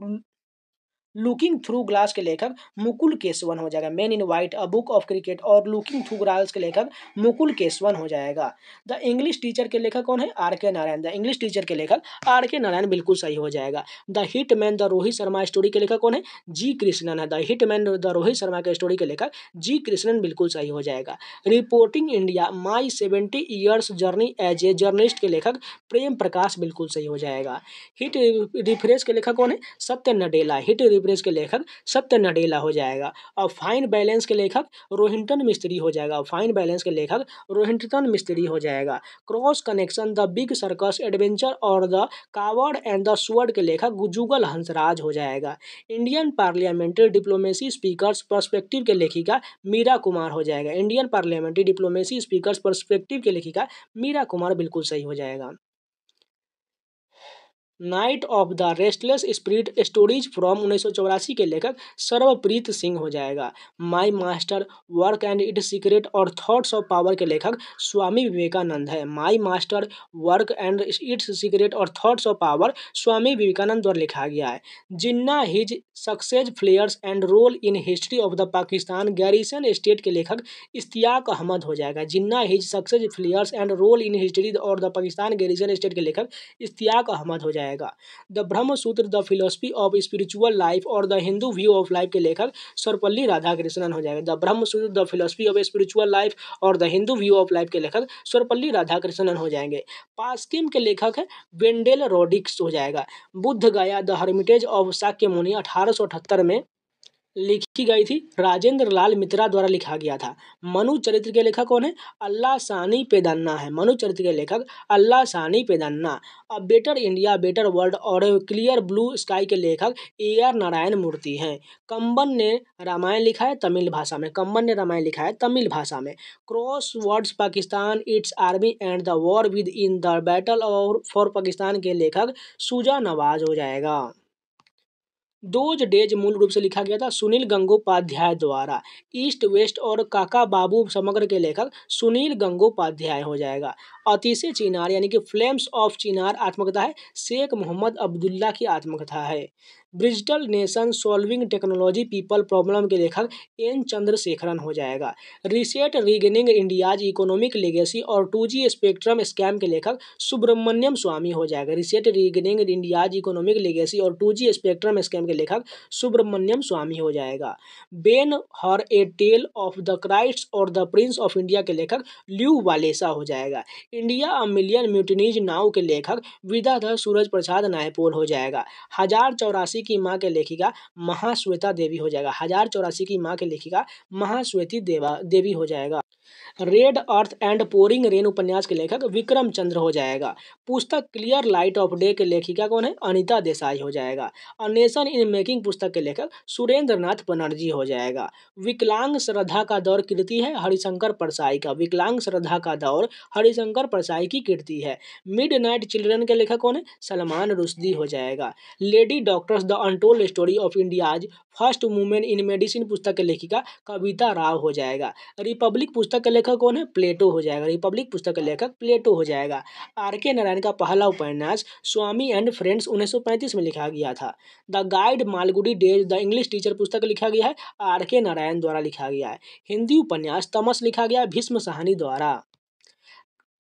लुकिंग थ्रू ग्लास के लेखक मुकुल केसवन हो जाएगा। Man in white a book of cricket और लुकिंग थ्रू ग्लास के लेखक मुकुल केसवन हो जाएगा। द इंग्लिश टीचर के लेखक कौन है? आर के नारायण। द इंग्लिश टीचर के लेखक आर के नारायण बिल्कुल सही हो जाएगा। The hit man the Rohit Sharma story के लेखक कौन है? जी कृष्णन है। The hit man the Rohit Sharma के स्टोरी के लेखक जी कृष्णन बिल्कुल सही हो जाएगा। Reporting India my 70 years journey as a journalist के लेखक प्रेम प्रकाश बिल्कुल सही हो जाएगा। हिट रिफ्रेश के लेखक कौन है? सत्य नडेला। हिट रिफ्रेश के लेखक सत्य नडेला हो जाएगा। और फाइन बैलेंस के लेखक रोहिंटन मिस्त्री हो जाएगा। फाइन बैलेंस के लेखक रोहिंटन मिस्त्री हो जाएगा। Cross connection the big circus adventure और the coward and the sword के लेखक जुगल हंसराज हो जाएगा। Indian parliamentary diplomacy speaker's perspective के लेखिका मीरा कुमार हो जाएगा। Indian parliamentary diplomacy speaker's perspective के लेखिका मीरा कुमार बिल्कुल सही हो जाएगा। Night of the restless spirit stories from 1984 के लेखक सर्वप्रीत सिंह हो जाएगा। My master work and its secret और थॉट्स ऑफ पावर के लेखक स्वामी विवेकानंद है। My master work and its secret और thoughts of power Swami Vivekananda द्वारा लिखा गया है। Jinnah his success failures and role in history of the Pakistan garrison state के लेखक इश्तियाक अहमद हो जाएगा। Jinnah his success failures and role in history और द पाकिस्तान गैरिसन स्टेट के लेखक इश्तियाक अहमद हो जाएगा। The Brahma Sutra the philosophy of spiritual life और the Hindu view of life के लेखक सर्वपल्ली राधाकृष्णन हो जाएगा। The Brahma Sutra the philosophy of spiritual life और the Hindu view of life के लेखक सर्वपल्ली राधाकृष्णन हो जाएंगे। पास्किम के लेखक है वेंडेल रोडिक्स हो जाएगा। बुद्ध गया द हर्मिटेज ऑफ शाक्य मुनि 1878 में लिखी गई थी। राजेंद्र लाल मित्रा द्वारा लिखा गया था। मनु चरित्र के लेखक कौन है? अल्लाह सानी पेदन्ना है। मनु चरित्र के लेखक Allasani Peddana. A better India better world और क्लियर ब्लू स्काई के लेखक ए आर नारायण मूर्ति हैं। कंबन ने रामायण लिखा है तमिल भाषा में। कंबन ने रामायण लिखा है तमिल भाषा में। Cross words Pakistan it's army and the war with in the battle और फॉर पाकिस्तान के लेखक सुजा नवाज हो जाएगा। दोज डेज मूल रूप से लिखा गया था सुनील गंगोपाध्याय द्वारा। ईस्ट वेस्ट और काका बाबू समग्र के लेखक सुनील गंगोपाध्याय हो जाएगा। अतिशय चिनार यानी कि फ्लेम्स ऑफ चिनार आत्मकथा है शेख मोहम्मद अब्दुल्ला की आत्मकथा है। Bridgital nation solving technology people problem के लेखक एन चंद्रशेखरन हो जाएगा। Reset regaining India's economic legacy और 2G स्पेक्ट्रम स्कैम के लेखक सुब्रमण्यम स्वामी हो जाएगा। Reset regaining India's economic legacy और 2G स्पेक्ट्रम स्कैम के लेखक सुब्रमण्यम स्वामी हो जाएगा। Ben Hur a tale of the Christ और द प्रिंस ऑफ इंडिया के लेखक ल्यू वालेसा हो जाएगा। India a million mutinies now के लेखक विद्याधर सूरज प्रसाद नायपोल हो जाएगा। 1084 की माँ के लेखिका महाश्वेता देवी हो जाएगा। 1084 की माँ के लेखिका महाश्वेती देवी हो जाएगा। Red earth and pouring rain उपन्यास के लेखक विक्रम चंद्र हो जाएगा। पुस्तक क्लियर लाइट ऑफ डे के लेखिका कौन है? अनीता देसाई हो जाएगा। अ नेशन इन मेकिंग पुस्तक के लेखक सुरेंद्र नाथ बनर्जी हो जाएगा। विकलांग श्रद्धा का दौर कृति है हरिशंकर परसाई का। विकलांग श्रद्धा का दौर हरिशंकर परसाई की कृति है। मिड नाइट चिल्ड्रन के लेखक कौन है? सलमान रुश्दी हो जाएगा। Lady doctors the untold story of India's first women in medicine पुस्तक के लेखिका कविता राव हो जाएगा। रिपब्लिक पुस्तक के लेखक कौन है? प्लेटो हो जाएगा। रिपब्लिक पुस्तक के लेखक प्लेटो हो जाएगा। आर के नारायण का पहला उपन्यास स्वामी एंड फ्रेंड्स 1935 में लिखा गया था। The guide Malgudi days the English teacher पुस्तक लिखा गया है आर के नारायण द्वारा लिखा गया है। हिंदी उपन्यास तमस लिखा गया भीष्म साहनी द्वारा।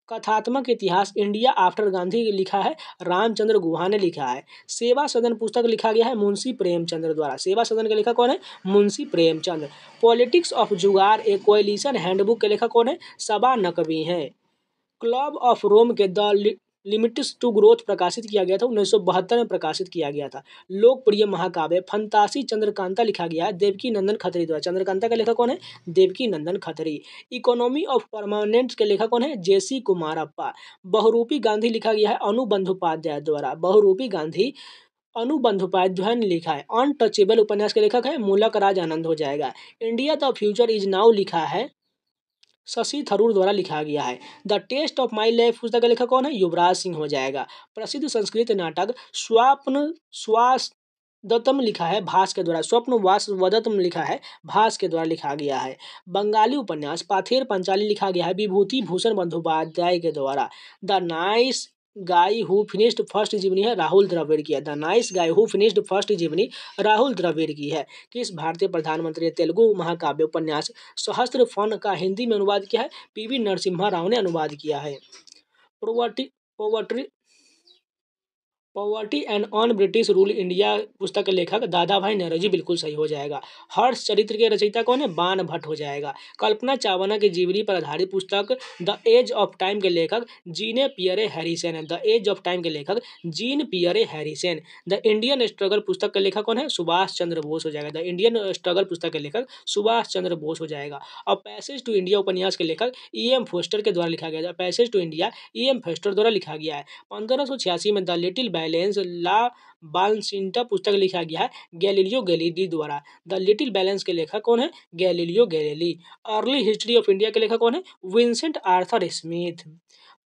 कथात्मक इतिहास इंडिया आफ्टर गांधी लिखा है रामचंद्र गुहा ने लिखा है। सेवा सदन पुस्तक लिखा गया है मुंशी प्रेमचंद्र द्वारा। सेवा सदन के लेखक कौन है? मुंशी प्रेमचंद। पॉलिटिक्स ऑफ जुगार ए कोएलिशन हैंडबुक के लेखक कौन है? सबा नकवी हैं। क्लब ऑफ रोम के द लिमिट्स टू ग्रोथ प्रकाशित किया गया था, 1972 में प्रकाशित किया गया था। लोकप्रिय महाकाव्य फंतासी चंद्रकांता लिखा गया है देवकी नंदन खत्री द्वारा। चंद्रकांता का लेखक कौन है? देवकी नंदन खत्री। इकोनॉमी ऑफ परमानेंट के लेखक कौन है? जेसी कुमारप्पा। बहुरूपी गांधी लिखा गया है अनु बंधोपाध्याय द्वारा। बहुरूपी गांधी अनु बंधोपाध्याय ने लिखा है। अनटचेबल उपन्यास के लेखक है मूलक राज आनंद हो जाएगा। India the future is now लिखा है शशि थरूर द्वारा लिखा गया है। The test of my life पुस्तक का लेखक कौन है? युवराज सिंह हो जाएगा। प्रसिद्ध संस्कृत नाटक स्वप्न स्वासदत्तम लिखा है भास के द्वारा। स्वप्न वासवदत्तम लिखा है भास के द्वारा लिखा गया है। बंगाली उपन्यास पाथेर पंचाली लिखा गया है विभूति भूषण बंदोपाध्याय के द्वारा। The nice guy who finished first जीवनी है राहुल द्रविड़ की है। The nice guy who finished first जीवनी राहुल द्रविड़ की है। किस भारतीय प्रधानमंत्री ने तेलुगु महाकाव्य उपन्यास सहस्त्र फन का हिंदी में अनुवाद किया है? पीवी नरसिम्हा राव ने अनुवाद किया है। Poverty poverty poverty and on British rule India पुस्तक के लेखक दादा भाई नौरोजी बिल्कुल सही हो जाएगा। हर्ष चरित्र के रचयिता कौन है? बाण भट्ट हो जाएगा। कल्पना चावला के जीवनी पर आधारित पुस्तक द एज ऑफ टाइम के लेखक जीन पियरे हैरिसन है। द एज ऑफ टाइम के लेखक Jean Pierre Harrison. The Indian struggle पुस्तक के लेखक कौन है? सुभाष चंद्र बोस हो जाएगा। द इंडियन स्ट्रगल पुस्तक के लेखक सुभाष चंद्र बोस हो जाएगा। और पैसेज टू इंडिया उपन्यास के लेखक E.M. फोस्टर के द्वारा लिखा गया। Passage to India E.M. Poster द्वारा लिखा गया है। 1586 में द लिटिल बैलेंस ला बालसिंटा पुस्तक लिखा गया है गैलीलियो गैलीली द्वारा। द लिटिल बैलेंस के लेखक कौन है? Galileo Galilei. Early history of India के लेखक कौन है? Vincent Arthur Smith.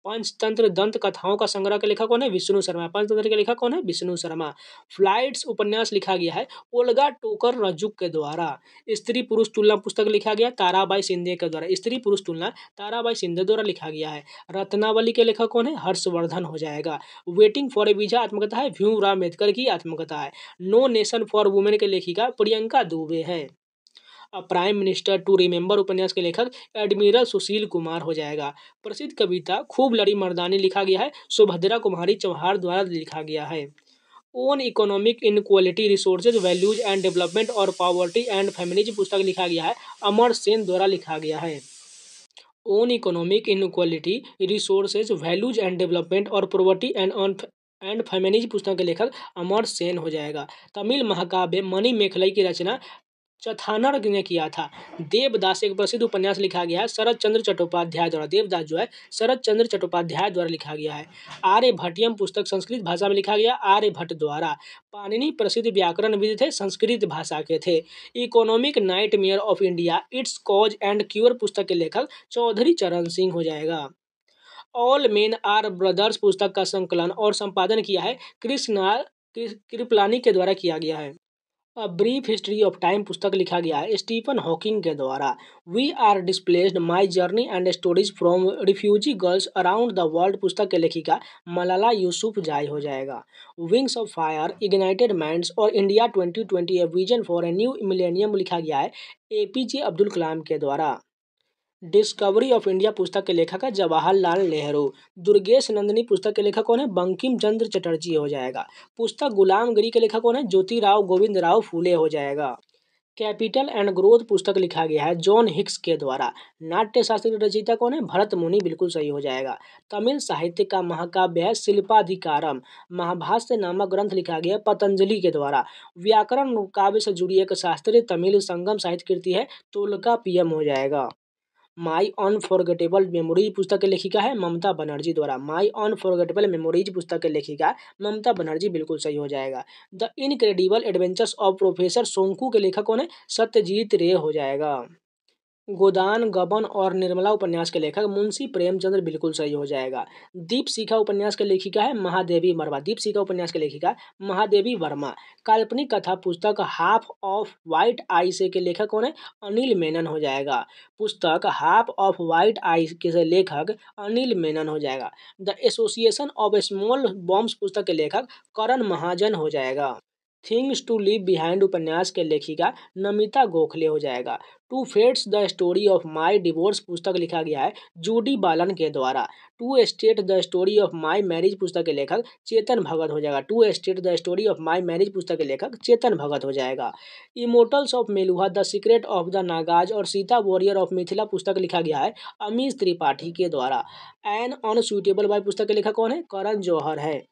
पंचतंत्र दंत कथाओं का संग्रह के लेखक कौन है? विष्णु शर्मा। पंचतंत्र के लेखक कौन है? विष्णु शर्मा। फ्लाइट्स उपन्यास लिखा गया है ओल्गा टोकर रजुक के द्वारा। स्त्री पुरुष तुलना पुस्तक लिखा गया ताराबाई शिंदे के द्वारा। स्त्री पुरुष तुलना ताराबाई शिंदे द्वारा लिखा गया है। रत्नावली के लेखक कौन है? हर्षवर्धन हो जाएगा। वेटिंग फॉर ए वीजा आत्मकथा है भीमराव अम्बेडकर की आत्मकथा है। नो नेशन फॉर वुमेन के लेखिका प्रियंका दुबे है। प्राइम मिनिस्टर टू रिमेंबर उपन्यास के लेखक एडमिरल सुशील कुमार हो जाएगा। प्रसिद्ध कविता खूब लड़ी मर्दानी लिखा गया है सुभद्रा कुमारी चौहान द्वारा लिखा गया है। Own economic inequality resources values and development और पॉवर्टी एंड फेमिनिज्म पुस्तक लिखा गया है अमर सेन द्वारा लिखा गया है। Own economic inequality resources values and development और पॉवर्टी एंड फेमिनिज्म पुस्तक के लेखक अमर सेन हो जाएगा। तमिल महाकाव्य मणि मेखलाई की रचना चथानर ने किया था। देवदास एक प्रसिद्ध उपन्यास लिखा गया है शरद चंद्र चट्टोपाध्याय द्वारा। देवदास जो है शरद चंद्र चट्टोपाध्याय द्वारा लिखा गया है। आर्यभट्टियम पुस्तक संस्कृत भाषा में लिखा गया आर्यभट्ट द्वारा। पाणिनि प्रसिद्ध व्याकरणविद थे, संस्कृत भाषा के थे। Economic nightmare of India it's cause and cure पुस्तक के लेखक चौधरी चरण सिंह हो जाएगा। ऑल मेन आर ब्रदर्स पुस्तक का संकलन और संपादन किया है कृपलानी के द्वारा किया गया है। A brief history of time पुस्तक लिखा गया है स्टीफन हॉकिंग के द्वारा। We are displaced my journey and stories from refugee girls around the world पुस्तक के लेखिका मलाला यूसुफजाई हो जाएगा। Wings of fire ignited minds और India 2020 a vision for a new millennium लिखा गया है APJ अब्दुल कलाम के द्वारा। डिस्कवरी ऑफ इंडिया पुस्तक के लेखक है जवाहरलाल नेहरू। दुर्गेश नंदिनी पुस्तक के लेखक कौन है? बंकिम चंद्र चटर्जी हो जाएगा। पुस्तक गुलामगिरी के लेखक कौन है? ज्योतिराव गोविंद राव फूले हो जाएगा। कैपिटल एंड ग्रोथ पुस्तक लिखा गया है जॉन हिक्स के द्वारा। नाट्य शास्त्र की रचयिता कौन है? भरत मुनि बिल्कुल सही हो जाएगा। तमिल साहित्य का महाकाव्य है शिल्पाधिकारम। महाभाष्य नामक ग्रंथ लिखा गया है पतंजलि के द्वारा। व्याकरण काव्य से जुड़ी एक शास्त्रीय तमिल संगम साहित्य कृति है तोल्कापियम हो जाएगा। माई अनफॉरगेटेबल मेमोरीज पुस्तक के लेखिका है ममता बनर्जी द्वारा। माई अनफॉरगेटेबल मेमोरीज पुस्तक के लेखिका ममता बनर्जी बिल्कुल सही हो जाएगा। The incredible adventures of professor Shonku के लेखक कौन है? सत्यजीत रे हो जाएगा। गोदान गबन और निर्मला उपन्यास के लेखक मुंशी प्रेमचंद्र बिल्कुल सही हो जाएगा। दीपशिखा उपन्यास के लेखिका है महादेवी वर्मा। दीपशिखा उपन्यास के लेखिका महादेवी वर्मा। काल्पनिक कथा पुस्तक हाफ ऑफ व्हाइट आई से के लेखक कौन है? अनिल मेनन हो जाएगा। पुस्तक हाफ ऑफ व्हाइट आई के लेखक अनिल मेनन हो जाएगा। The association of small bombs पुस्तक के लेखक करण महाजन हो जाएगा। थिंग्स टू लीव बिहाइंड उपन्यास के लेखिका नमिता गोखले हो जाएगा। Two fates the story of my divorce पुस्तक लिखा गया है जूडी बालन के द्वारा। Two state the story of my marriage पुस्तक के लेखक चेतन भगत हो जाएगा। Two state the story of my marriage पुस्तक के लेखक चेतन भगत हो जाएगा। Immortals of Meluha the secret of the Nagas और सीता वॉरियर ऑफ मिथिला पुस्तक लिखा गया है अमीश त्रिपाठी के द्वारा। एन अनसुइटेबल बाय पुस्तक के लेखक कौन है? करण जौहर है।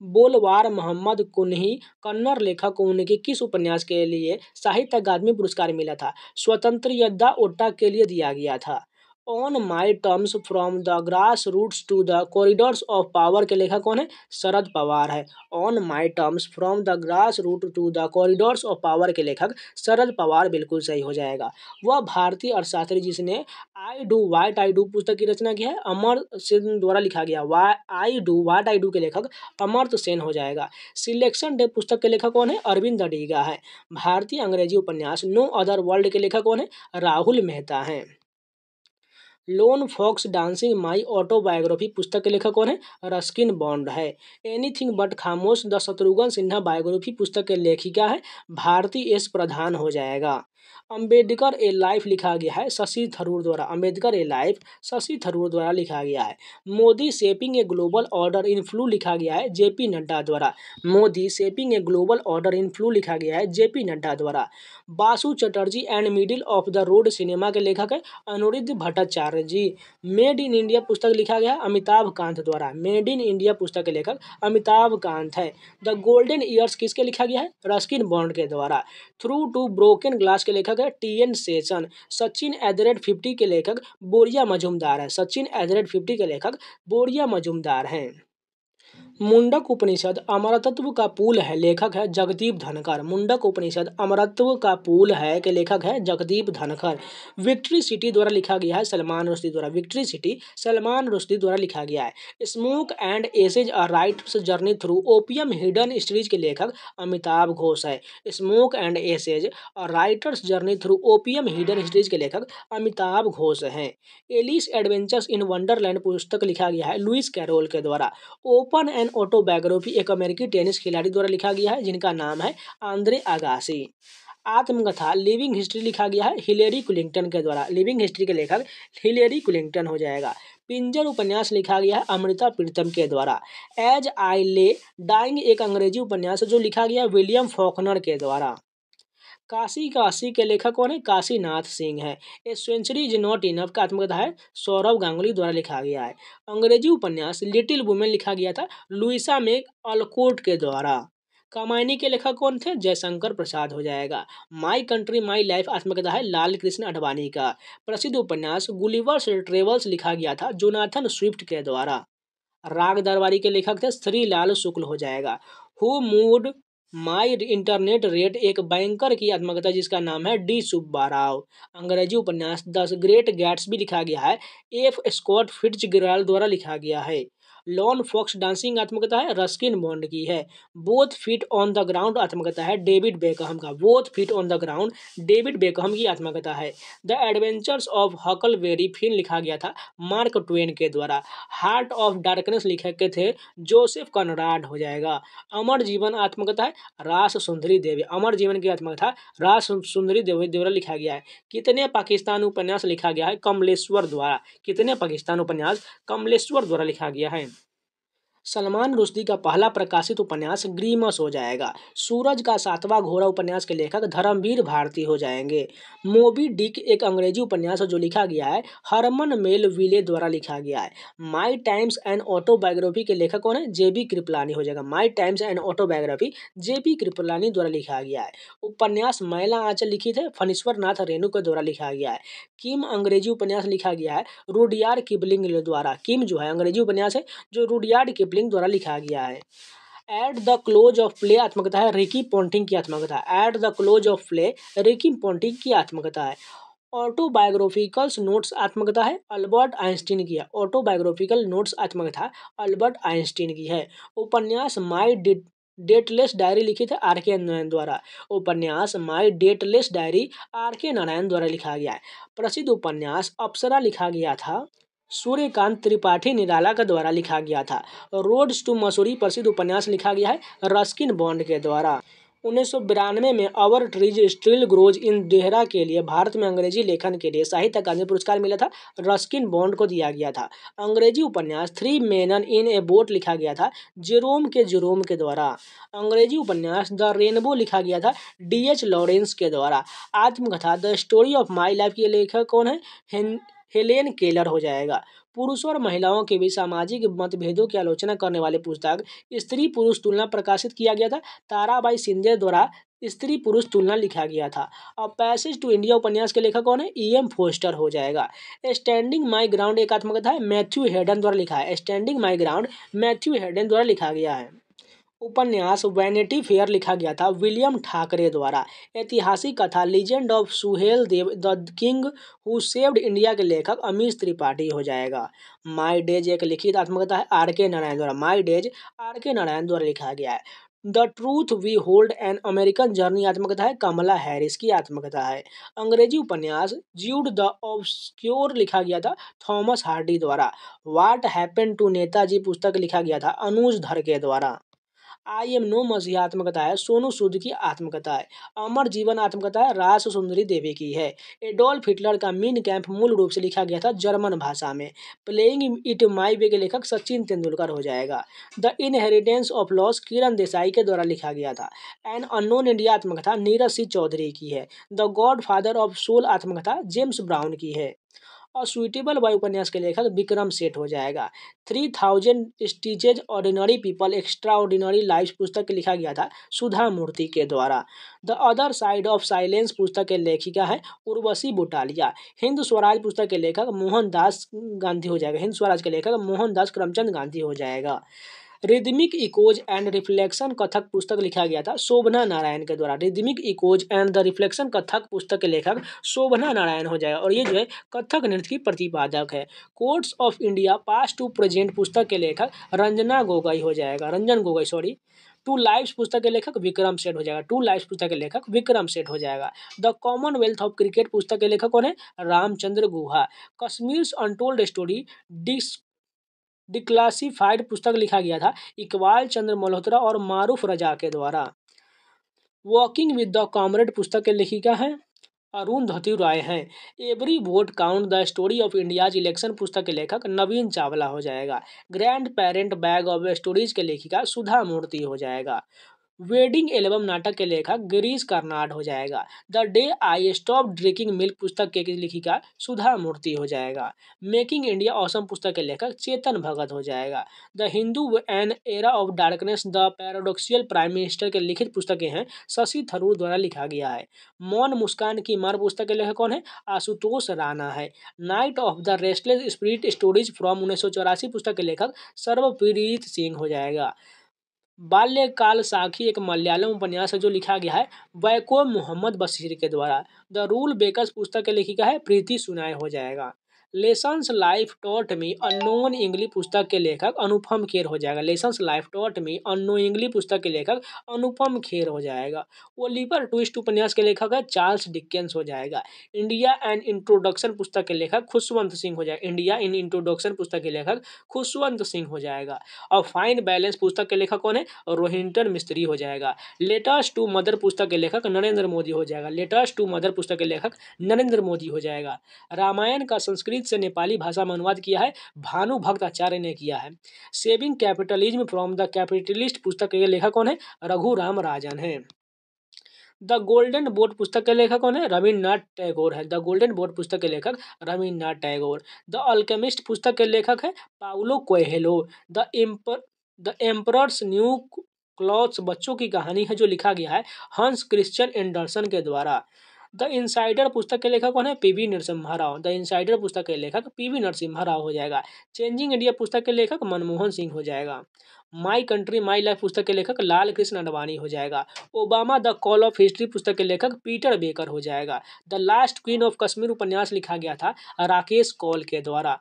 बोलवार मोहम्मद कुन्ही कन्नड़ लेखक, उनके किस उपन्यास के लिए साहित्य अकादमी पुरस्कार मिला था? स्वतंत्र योद्धा ओट्टा के लिए दिया गया था। On my terms from the grass roots to the corridors of power के लेखक कौन है? शरद पवार है। On my terms from the grass root to the corridors of power के लेखक शरद पवार बिल्कुल सही हो जाएगा। वह भारतीय अर्थशास्त्री जिसने I do watt I do पुस्तक की रचना की है अमर सेन द्वारा लिखा गया। I do watt I do के लेखक अमर्त्य सेन हो जाएगा। सिलेक्शन डे पुस्तक के लेखक कौन है? अरविंद अडिगा है। भारतीय अंग्रेजी उपन्यास नो अदर वर्ल्ड के लेखक कौन है? राहुल मेहता हैं। Lone fox dancing my autobiography पुस्तक के लेखक कौन है? रस्किन बॉन्ड है। Anything but Khamosh the Shatrughan Sinha biography पुस्तक के लेखिका है भारती एस प्रधान हो जाएगा। अंबेडकर ए लाइफ लिखा गया है शशि थरूर द्वारा। अंबेडकर ए लाइफ शशि थरूर द्वारा लिखा गया है। Modi shaping a global order in flu लिखा गया है जेपी नड्डा द्वारा। Modi shaping a global order in flu लिखा गया है जेपी नड्डा द्वारा। Basu Chatterjee and middle of the road cinema के लेखक है अनुरुद्ध भट्टाचार्य जी। मेड इन इंडिया पुस्तक लिखा गया है अमिताभ कांत द्वारा। मेड इन इंडिया पुस्तक के लेखक अमिताभ कांत है। द गोल्डन ईयर्स किसके लिखा गया है? रस्किन बॉन्ड के द्वारा। थ्रू टू ब्रोकन ग्लास के लेखक है टी.एन. शेषन। सचिन @50 के लेखक बोरिया मजूमदार है। सचिन @50 के लेखक बोरिया मजूमदार हैं। मुंडक उपनिषद अमरतत्व का पुल है, लेखक है जगदीप धनखड़। मुंडक उपनिषद अमरत्व का पुल है के लेखक है जगदीप धनखड़। विक्ट्री सिटी द्वारा लिखा गया है सलमान रुश्दी द्वारा। विक्ट्री सिटी सलमान रुश्दी द्वारा लिखा गया है। Smoke and ashes a writer's journey through opium hidden stories के लेखक अमिताभ घोष है। Smoke and ashes a writer's journey through opium hidden stories के लेखक अमिताभ घोष हैं। एलिस एडवेंचर्स इन वंडरलैंड पुस्तक लिखा गया है लुइस कैरोल के द्वारा। ओपन एंड ऑटोबायोग्राफी एक अमेरिकी टेनिस खिलाड़ी द्वारा लिखा गया है जिनका नाम है आंद्रे अगासी। आत्मकथा लिविंग हिस्ट्री लिखा गया है हिलेरी क्लिंटन के द्वारा। लिविंग हिस्ट्री के लेखक हिलेरी क्लिंटन हो जाएगा। पिंजर उपन्यास लिखा गया है अमृता प्रीतम के द्वारा। एज आई ले डाइंग एक अंग्रेजी उपन्यास जो लिखा गया है विलियम फॉकनर के द्वारा। काशी काशी के लेखक कौन है? काशीनाथ सिंह है। A century is not enough का आत्मकथा है सौरभ गांगुली द्वारा लिखा गया है। अंग्रेजी उपन्यास लिटिल वुमेन लिखा गया था लुइसा में अल्कोट के द्वारा। कामायनी के लेखक कौन थे? जयशंकर प्रसाद हो जाएगा। माई कंट्री माई लाइफ आत्मकथा है लाल कृष्ण अडवाणी का। प्रसिद्ध उपन्यास गुलिवर्स ट्रेवल्स लिखा गया था जोनाथन स्विफ्ट के द्वारा। राग दरबारी के लेखक थे श्रीलाल शुक्ल हो जाएगा। Who mood my internet rate एक बैंकर की आत्मकथा जिसका नाम है डी सुब्बा राव। अंग्रेजी उपन्यास द ग्रेट गैट्सबी लिखा गया है एफ स्कॉट फिट्जगेराल्ड द्वारा लिखा गया है। लॉन फॉक्स डांसिंग आत्मकथा है रस्किन बॉन्ड की है। Both feet on the ground आत्मकथा है डेविड बेकहम का। Both feet on the ground David Beckham की आत्मकथा है। The adventures of Huckleberry Finn लिखा गया था मार्क ट्वेन के द्वारा। हार्ट ऑफ डार्कनेस लिखे के थे जोसेफ कनराड हो जाएगा। अमर जीवन आत्मकथा है रास सुंदरी देवी। अमर जीवन की आत्मकथा रास सुंदरी देवी द्वारा लिखा गया है। कितने पाकिस्तान उपन्यास लिखा गया है कमलेश्वर द्वारा। कितने पाकिस्तान उपन्यास कमलेश्वर द्वारा लिखा गया है। सलमान रुश्दी का पहला प्रकाशित उपन्यास ग्रीमस हो जाएगा। सूरज का सातवां घोड़ा उपन्यास के लेखक धर्मवीर भारती हो जाएंगे। मोबी डिक एक अंग्रेजी उपन्यास जो लिखा गया है हरमन मेल विले द्वारा लिखा गया है। माई टाइम्स एंड ऑटोबायोग्राफी के लेखक कौन है? जेबी कृपलानी हो जाएगा। माई टाइम्स एंड ऑटोबायोग्राफी जेबी कृपलानी द्वारा लिखा गया है। उपन्यास मैला आंचल लिखित है फणीश्वर नाथ रेणु के द्वारा लिखा गया है। किम अंग्रेजी उपन्यास लिखा गया है रुडयार्ड किपलिंग द्वारा। किम जो है अंग्रेजी उपन्यास है जो रुडयार्ड किपलिंग द्वारा लिखा गया है। At the close of play आत्मकथा है रिकी पोंटिंग की आत्मकथा। At the close of play Ricky Ponting की आत्मकथा है। ऑटोबायोग्राफिकल्स नोट्स आत्मकथा है अल्बर्ट आइंस्टीन की है। ऑटोबायोग्राफिकल नोट्स आत्मकथा अल्बर्ट आइंस्टीन की है। उपन्यास माई डेटलेस डायरी लिखित है आर के नारायण द्वारा। उपन्यास माई डेटलेस डायरी आर के नारायण द्वारा लिखा गया है। प्रसिद्ध उपन्यास अप्सरा लिखा गया था सूर्यकांत त्रिपाठी निराला के द्वारा लिखा गया था। रोड्स टू मसूरी प्रसिद्ध उपन्यास लिखा गया है रस्किन बॉन्ड के द्वारा। 1992 में our trees still grow in Dehra के लिए भारत में अंग्रेजी लेखन के लिए साहित्य अकादमी पुरस्कार मिला था। रस्किन बॉन्ड को दिया गया था। अंग्रेजी उपन्यास थ्री मेनन इन ए बोट लिखा गया था जेरोम के द्वारा। अंग्रेजी उपन्यास द रेनबो लिखा गया था D.H. लॉरेंस के द्वारा। आत्मकथा the story of my life के लेखक कौन है? हेलेन केलर हो जाएगा। पुरुषों और महिलाओं के बीच सामाजिक मतभेदों की आलोचना करने वाली पुस्तक स्त्री पुरुष तुलना प्रकाशित किया गया था। ताराबाई शिंदे द्वारा स्त्री पुरुष तुलना लिखा गया था। और पैसेज टू इंडिया उपन्यास के लेखक कौन है? E.M. फोस्टर हो जाएगा। स्टैंडिंग माई ग्राउंड एक आत्मकथा है मैथ्यू हेडन द्वारा लिखा है। Standing my ground Matthew Hayden द्वारा लिखा गया है। उपन्यास वैनिटी फेयर लिखा गया था विलियम ठाकरे द्वारा। ऐतिहासिक कथा legend of Suhel Dev the king who saved India के लेखक अमीश त्रिपाठी हो जाएगा। माई डेज एक लिखित आत्मकथा है R.K. नारायण द्वारा। My days R.K. नारायण द्वारा लिखा गया है। The truth we hold an American journey आत्मकथा है कमला हैरिस की आत्मकथा है। अंग्रेजी उपन्यास ज्यूड द ऑब्सक्योर लिखा गया था थॉमस हार्डी द्वारा। व्हाट हैपेंड टू नेताजी पुस्तक लिखा गया था अनुज धर के द्वारा। आई एम नो मसीहा आत्मकथा है सोनू सूद की आत्मकथा है। अमर जीवन आत्मकथा है रास सुंदरी देवी की है। एडोल्फ हिटलर का मीन कैंप मूल रूप से लिखा गया था जर्मन भाषा में। प्लेइंग इट माई वे के लेखक सचिन तेंदुलकर हो जाएगा। The inheritance of loss Kiran Desai के द्वारा लिखा गया था। एन अननोन इंडिया आत्मकथा नीरज सिंह चौधरी की है। The godfather of soul आत्मकथा जेम्स ब्राउन की है। और सुइटेबल बाय उपन्यास के लेखक विक्रम सेठ हो जाएगा। 3000 stitches ordinary people extraordinary life पुस्तक लिखा गया था सुधा मूर्ति के द्वारा। The other side of silence पुस्तक के लेखिका है उर्वशी बुटालिया। हिंद स्वराज पुस्तक के लेखक मोहनदास गांधी हो जाएगा। हिंद स्वराज के लेखक मोहनदास करमचंद गांधी हो जाएगा। Rhythmic echoes and reflection Kathak पुस्तक लिखा गया था शोभना नारायण के द्वारा। Rhythmic echoes and the reflection Kathak पुस्तक के लेखक शोभना नारायण हो जाएगा। और ये जो है कथक नृत्य की प्रतिपादक है। Courts of India past to present पुस्तक के लेखक रंजना गोगोई हो जाएगा। Ranjan Gogoi sorry. Two lives पुस्तक के लेखक विक्रम सेठ हो जाएगा। टू लाइव्स पुस्तक के लेखक विक्रम सेठ हो जाएगा। द कॉमनवेल्थ ऑफ क्रिकेट पुस्तक के लेखक कौन है? Ramachandra Guha. Kashmir untold story declassified पुस्तक लिखा गया था इकबाल चंद्र मल्होत्रा और मारूफ रजा के द्वारा। वॉकिंग विद द कॉमरेड पुस्तक के लेखिका हैं अरुंधति रॉय हैं। Every vote count the story of India's election पुस्तक के लेखक नवीन चावला हो जाएगा। Grand parent bag of stories के लेखिका सुधा मूर्ति हो जाएगा। वेडिंग एल्बम नाटक के लेखक गिरीश कर्नाड हो जाएगा। The day I stop drinking milk पुस्तक के लेखिका सुधा मूर्ति हो जाएगा। मेकिंग इंडिया ऑसम पुस्तक के लेखक चेतन भगत हो जाएगा। The Hindu an era of darkness the paradoxical prime minister के लिखित पुस्तकें हैं शशि थरूर द्वारा लिखा गया है। मौन मुस्कान की मार पुस्तक के लेखक कौन है? आशुतोष राणा है। Night of the restless spirit stories from 1984 पुस्तक के लेखक सर्वप्रीत सिंह हो जाएगा। बाल्यकाल साखी एक मलयालम उपन्यास है जो लिखा गया है वैकोम मोहम्मद बशीर के द्वारा। द रूल बेकर्स पुस्तक के लेखिका है प्रीति सुनाय हो जाएगा। Lessons life taught me unknown English पुस्तक के लेखक अनुपम खेर हो जाएगा। Lessons life taught me unknown English पुस्तक के लेखक अनुपम खेर हो जाएगा। ओलिवर ट्विस्ट उपन्यास के लेखक है चार्ल्स डिकेंस हो जाएगा। इंडिया एंड इंट्रोडक्शन पुस्तक के लेखक खुशवंत सिंह हो जाएगा। इंडिया इन इंट्रोडक्शन पुस्तक के लेखक खुशवंत सिंह हो जाएगा। और फाइन बैलेंस पुस्तक के लेखक कौन है? रोहिंटन मिस्त्री हो जाएगा। लेटर्स टू मदर पुस्तक के लेखक नरेंद्र मोदी हो जाएगा। लेटर्स टू मदर पुस्तक के लेखक नरेंद्र मोदी हो जाएगा। रामायण का संस्कृत से नेपाली भाषा में अनुवाद किया है भानुभक्त आचार्य ने किया है। Saving capitalism from the capitalist पुस्तक के लेखक कौन है? रघुराम राजन है। द गोल्डन बोट पुस्तक के लेखक कौन है? रविन्द्रनाथ टैगोर है। द गोल्डन बोट पुस्तक के लेखक रविन्द्रनाथ टैगोर। द अल्केमिस्ट पुस्तक के लेखक है Paulo Coelho. The emperors new clothes बच्चों की कहानी है जो लिखा गया है हंस क्रिश्चियन एंडरसन के द्वारा। द इनसाइडर पुस्तक के लेखक कौन है? PV Narasimha Rao. The insider पुस्तक के लेखक पीवी नरसिम्हा राव हो जाएगा। चेंजिंग इंडिया पुस्तक के लेखक मनमोहन सिंह हो जाएगा। माई कंट्री माई लाइफ पुस्तक के लेखक लाल कृष्ण अडवाणी हो जाएगा। Obama the call of history पुस्तक के लेखक पीटर बेकर हो जाएगा। The last queen of Kashmir उपन्यास लिखा गया था राकेश कौल के द्वारा।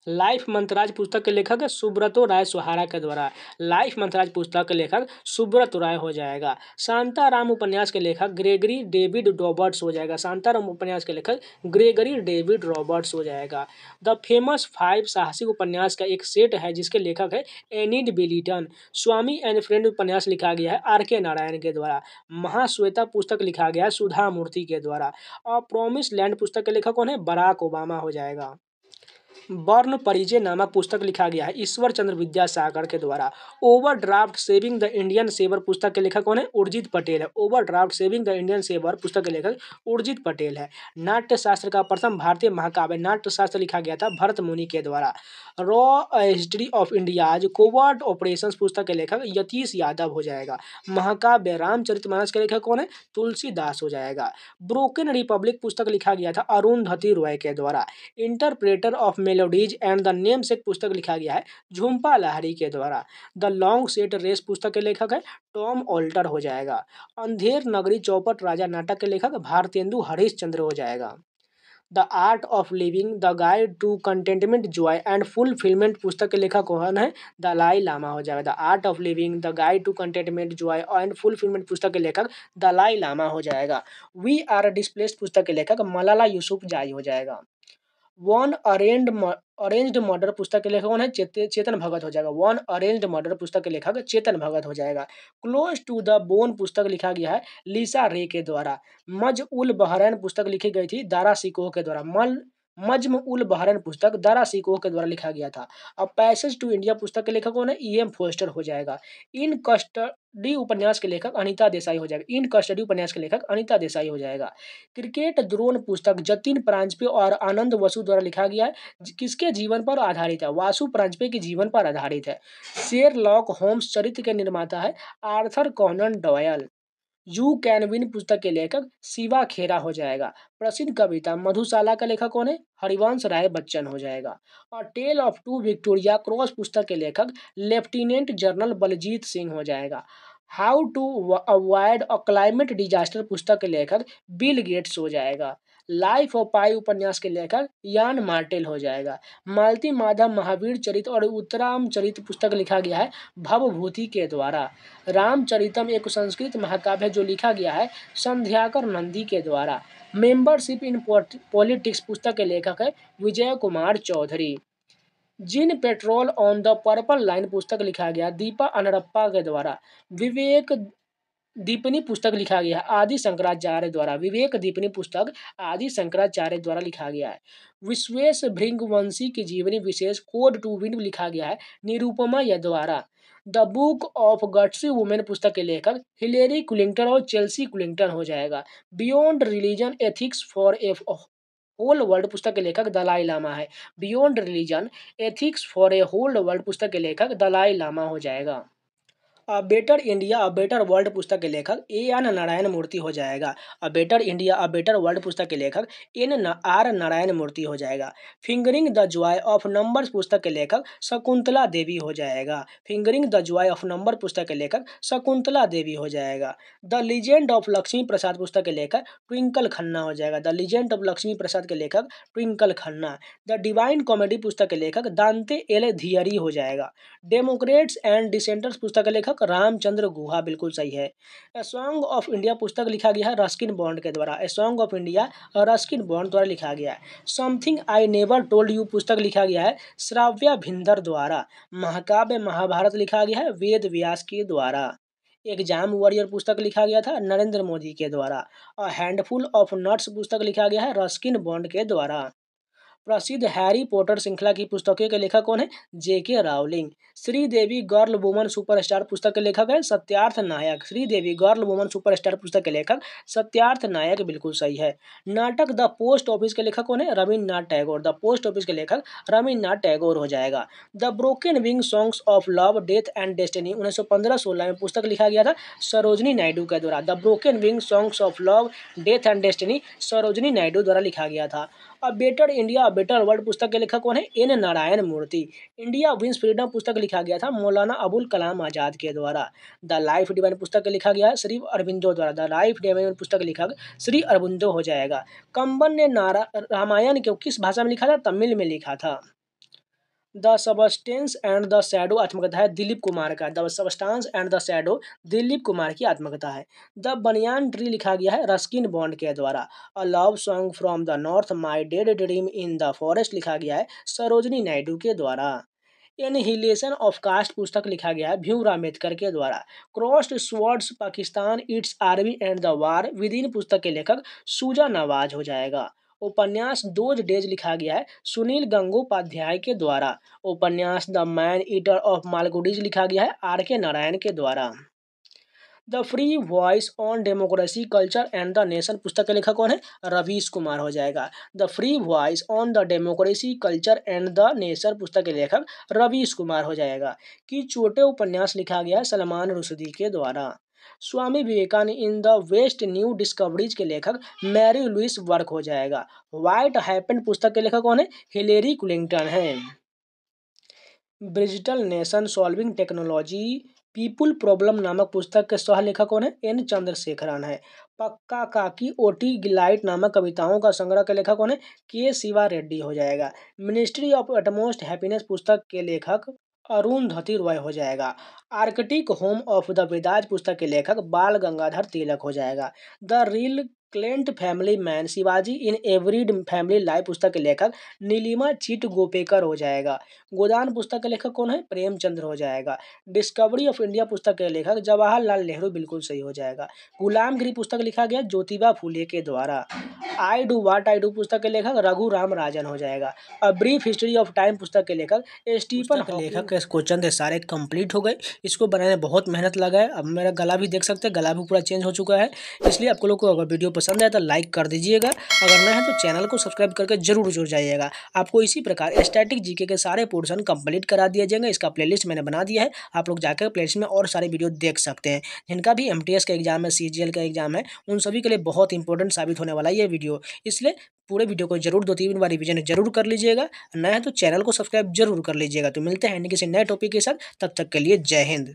लाइफ मंत्राज पुस्तक के लेखक सुब्रतो राय सुहारा के द्वारा। लाइफ मंत्राज पुस्तक के लेखक सुब्रत राय हो जाएगा। शांताराम उपन्यास के लेखक ग्रेगरी डेविड रॉबर्ट्स हो जाएगा। शांताराम उपन्यास के लेखक ग्रेगरी डेविड रॉबर्ट्स हो जाएगा। द फेमस फाइव साहसिक उपन्यास का एक सेट है जिसके लेखक है एनिड बिलीटन। स्वामी एंड फ्रेंड उपन्यास लिखा गया है आर.के. नारायण के द्वारा। महाश्वेता पुस्तक लिखा गया है सुधा मूर्ति के द्वारा। और प्रॉमिस लैंड पुस्तक के लेखक कौन है? बराक ओबामा हो जाएगा। वर्ण परिचय नामक पुस्तक लिखा गया है ईश्वर चंद्र विद्यासागर के द्वारा। Overdraft saving the Indian saver पुस्तक के लेखक कौन है? उर्जित पटेल है। Overdraft saving the Indian saver पुस्तक के लेखक उर्जित पटेल है। नाट्य शास्त्र का प्रथम भारतीय महाकाव्य नाट्य शास्त्र लिखा गया था भरत मुनि के द्वारा। Raw history of India's covert operations पुस्तक के लेखक यतीश यादव हो जाएगा। महाकाव्य रामचरितमानस के लेखक कौन है? तुलसीदास हो जाएगा। ब्रोकन रिपब्लिक पुस्तक लिखा गया था अरुंधति रॉय के द्वारा। Interpreter of melodies and the namesake पुस्तक लिखा गया है झुम्पा लाहिड़ी के द्वारा। द लॉन्ग सेट रेस पुस्तक के लेखक है टॉम ऑल्टर हो जाएगा। अंधेर नगरी चौपट राजा नाटक के लेखक भारतेंदु हरिश्चंद्र हो जाएगा। The art of living the guide to contentment joy and fulfilment पुस्तक के लेखक कौन है? दलाई लामा हो जाएगा। The art of living the guide to contentment joy and fulfilment पुस्तक के लेखक दलाई लामा हो जाएगा। वी आर डिस्प्लेस्ड पुस्तक के लेखक मलाला यूसुफजाई हो जाएगा। वन अरेंज्ड मर्डर पुस्तक के लेखक कौन है? चेतन भगत हो जाएगा। वन अरेंज्ड मर्डर पुस्तक के लेखक चेतन भगत हो जाएगा। क्लोज टू द बोन पुस्तक लिखा गया है लिसा रे के द्वारा। मज उल बहरैन पुस्तक लिखी गई थी दारा सिकोह के द्वारा। मज्म उल बहरैन पुस्तक दारा सिकोह के द्वारा लिखा गया था। अब पैसेज टू इंडिया पुस्तक के लेखक कौन है? ई.एम. फोस्टर हो जाएगा। इन कस्टडी उपन्यास के लेखक अनीता देसाई हो जाएगा। इन कस्टडी उपन्यास के लेखक अनीता देसाई हो जाएगा। क्रिकेट द्रोण पुस्तक जतिन परांजपे और आनंद वसु द्वारा लिखा गया है। किसके जीवन पर आधारित है? वासु परांजपे के जीवन पर आधारित है। शेरलॉक होम्स चरित्र के निर्माता है Arthur Conan Doyle. You can win पुस्तक के लेखक शिवा खेरा हो जाएगा। प्रसिद्ध कविता मधुशाला का लेखक कौन है? हरिवंश राय बच्चन हो जाएगा। और tale of two Victoria Cross पुस्तक के लेखक लेफ्टिनेंट जनरल बलजीत सिंह हो जाएगा। How to avoid a climate disaster पुस्तक के लेखक बिल गेट्स हो जाएगा। लाइफ ऑफ पाई उपन्यास के लेखक यान मार्टेल हो जाएगा। मालती माधव महावीर चरित और उत्तराम चरित पुस्तक लिखा गया है भवभूति के द्वारा। रामचरितम एक संस्कृत महाकाव्य है जो लिखा गया है संध्याकर नंदी के द्वारा। मेंबरशिप इन पॉलिटिक्स पुस्तक के लेखक है विजय कुमार चौधरी। जिन patrol on the purple line पुस्तक लिखा गया दीपा अनरप्पा के द्वारा। विवेक दीपनी पुस्तक लिखा गया है आदि शंकराचार्य द्वारा। विवेक दीपनी पुस्तक आदि शंकराचार्य द्वारा लिखा गया है। विश्वेश भृंगवंशी की जीवनी विशेष कोड टू विन लिखा गया है निरुपमा या द्वारा। The book of gutsy women पुस्तक के लेखक हिलेरी क्लिंटन और चेल्सी क्लिंटन हो जाएगा। Beyond religion ethics for a whole world पुस्तक के लेखक दलाई लामा है। Beyond religion ethics for a whole world पुस्तक के लेखक दलाई लामा हो जाएगा। A better India a better world पुस्तक के लेखक ए.एन. नारायण मूर्ति हो जाएगा। A better India a better world पुस्तक के लेखक आर नारायण मूर्ति हो जाएगा। Fingering the Joy of numbers पुस्तक के लेखक शकुंतला देवी हो जाएगा। Fingering the Joy of number पुस्तक के लेखक शकुंतला देवी हो जाएगा। द लीजेंड ऑफ लक्ष्मी प्रसाद पुस्तक के लेखक ट्विंकल खन्ना हो जाएगा। द लीजेंड ऑफ लक्ष्मी प्रसाद के लेखक Twinkle Khanna. The divine comedy पुस्तक के लेखक दांते एल धियरी हो जाएगा। डेमोक्रेट्स एंड डिसेंटर्स पुस्तक के लेखक रामचंद्र गुहा बिल्कुल सही है। ए सॉन्ग ऑफ इंडिया पुस्तक लिखा गया है रस्किन बॉन्ड के द्वारा। A song of India Ruskin bond द्वारा लिखा गया है। Something I never told you पुस्तक लिखा गया है श्राव्या भिंदर द्वारा। महाकाव्य महाभारत लिखा गया है वेद व्यास के द्वारा। एग्जाम वॉरियर पुस्तक लिखा गया था नरेंद्र मोदी के द्वारा। अ हैंडफुल ऑफ नट्स पुस्तक लिखा गया है रस्किन बॉन्ड के द्वारा। प्रसिद्ध हैरी पॉटर श्रृंखला की पुस्तकों के लेखक कौन है? J K Rowling. Sridevi girl woman superstar पुस्तक के लेखक है Satyarth Nayak. Sridevi girl woman superstar पुस्तक के लेखक सत्यार्थ नायक बिल्कुल सही है। नाटक द पोस्ट ऑफिस के लेखक कौन है? Rabindranath Tagore. The post office के लेखक रविन्द्रनाथ टैगोर हो जाएगा। The broken wing songs of love death and destiny 1915-16 में पुस्तक लिखा गया था सरोजनी नायडू के द्वारा। The broken wing songs of love death and destiny Sarojini Naidu द्वारा लिखा गया था। अ better India a better world पुस्तक के लेखक कौन है? एन नारायण मूर्ति। इंडिया विंस फ्रीडम पुस्तक लिखा गया था मौलाना अबुल कलाम आजाद के द्वारा। द लाइफ डिवाइन पुस्तक लिखा गया है श्री अरविंदो द्वारा। द लाइफ डिवाइन पुस्तक लेखक श्री अरविंदो हो जाएगा। कंबन ने रामायण को किस भाषा में लिखा था? तमिल में लिखा था। The substance and the shadow आत्मकथा है दिलीप कुमार का। The substance and the shadow Dilip Kumar की आत्मकथा है। द बनियान ट्री लिखा गया है रस्किन बॉन्ड के द्वारा। A love song from the north my dead dream in the forest लिखा गया है सरोजनी नायडू के द्वारा। एनहिलेशन ऑफ कास्ट पुस्तक लिखा गया है भीमराव अम्बेडकर के द्वारा। Crossed swords Pakistan it's army and the war with in पुस्तक के लेखक सुजा नवाज हो जाएगा। उपन्यास दोज डेज लिखा गया है सुनील गंगोपाध्याय के द्वारा। उपन्यास the man eater of Malgudi's लिखा गया है आर के नारायण के द्वारा। The free voice on democracy culture and the nation पुस्तक के लेखक कौन है? रवीश कुमार हो जाएगा। The free voice on the democracy culture and the nation पुस्तक के लेखक रवीश कुमार हो जाएगा। कि छोटे उपन्यास लिखा गया है सलमान रुश्दी के द्वारा। Swami Vivekananda in the west new discoveries के लेखक मैरी लुइस वर्क हो जाएगा। व्हाइट हैपेंड पुस्तक के लेखक कौन है? हिलेरी क्लिंटन है। Digital nation solving technology people problem नामक पुस्तक के सह लेखक कौन है? एन चंद्रशेखरन है। पक्का काकी ओटी गिलाइट नामक कविताओं का संग्रह के लेखक कौन है? के शिवा रेड्डी हो जाएगा। मिनिस्ट्री ऑफ अटमोस्ट हैप्पीनेस पुस्तक के लेखक अरुंधति रॉय हो जाएगा। Arctic home of the Vedas पुस्तक के लेखक बाल गंगाधर तिलक हो जाएगा। The reluctant family man Shivaji in everyday family life पुस्तक के लेखक नीलिमा चिट गोपेकर हो जाएगा। गोदान पुस्तक के लेखक कौन है? प्रेमचंद्र हो जाएगा। डिस्कवरी ऑफ इंडिया पुस्तक के लेखक जवाहरलाल नेहरू बिल्कुल सही हो जाएगा। गुलामगिरी पुस्तक लिखा गया ज्योतिबा फूले के द्वारा। I do watt I do पुस्तक के लेखक रघुराम राजन हो जाएगा। A brief history of time पुस्तक के लेखक स्टीफन लेखक के क्वेश्चन थे सारे कंप्लीट हो गए। इसको बनाने में बहुत मेहनत लगा है। अब मेरा गला भी देख सकते हैं, गला भी पूरा चेंज हो चुका है। इसलिए आपको लोग को अगर वीडियो पसंद आए तो लाइक कर दीजिएगा। अगर नए हैं तो चैनल को सब्सक्राइब करके जरूर जुड़ जाइएगा। आपको इसी प्रकार स्टैटिक जीके के सारे पोर्शन कंप्लीट करा दिए जाएंगे। इसका प्लेलिस्ट मैंने बना दिया है, आप लोग जाकर प्लेलिस्ट में और सारे वीडियो देख सकते हैं। जिनका भी एमटीएस का एग्जाम है, सीजीएल का एग्जाम है, उन सभी के लिए बहुत इंपॉर्टेंट साबित होने वाला है ये वीडियो। इसलिए पूरे वीडियो को जरूर 2-3 बार रिवीजन जरूर कर लीजिएगा। नया है तो चैनल को सब्सक्राइब जरूर कर लीजिएगा। तो मिलते हैं किसी नए टॉपिक के साथ, तब तक के लिए जय हिंद।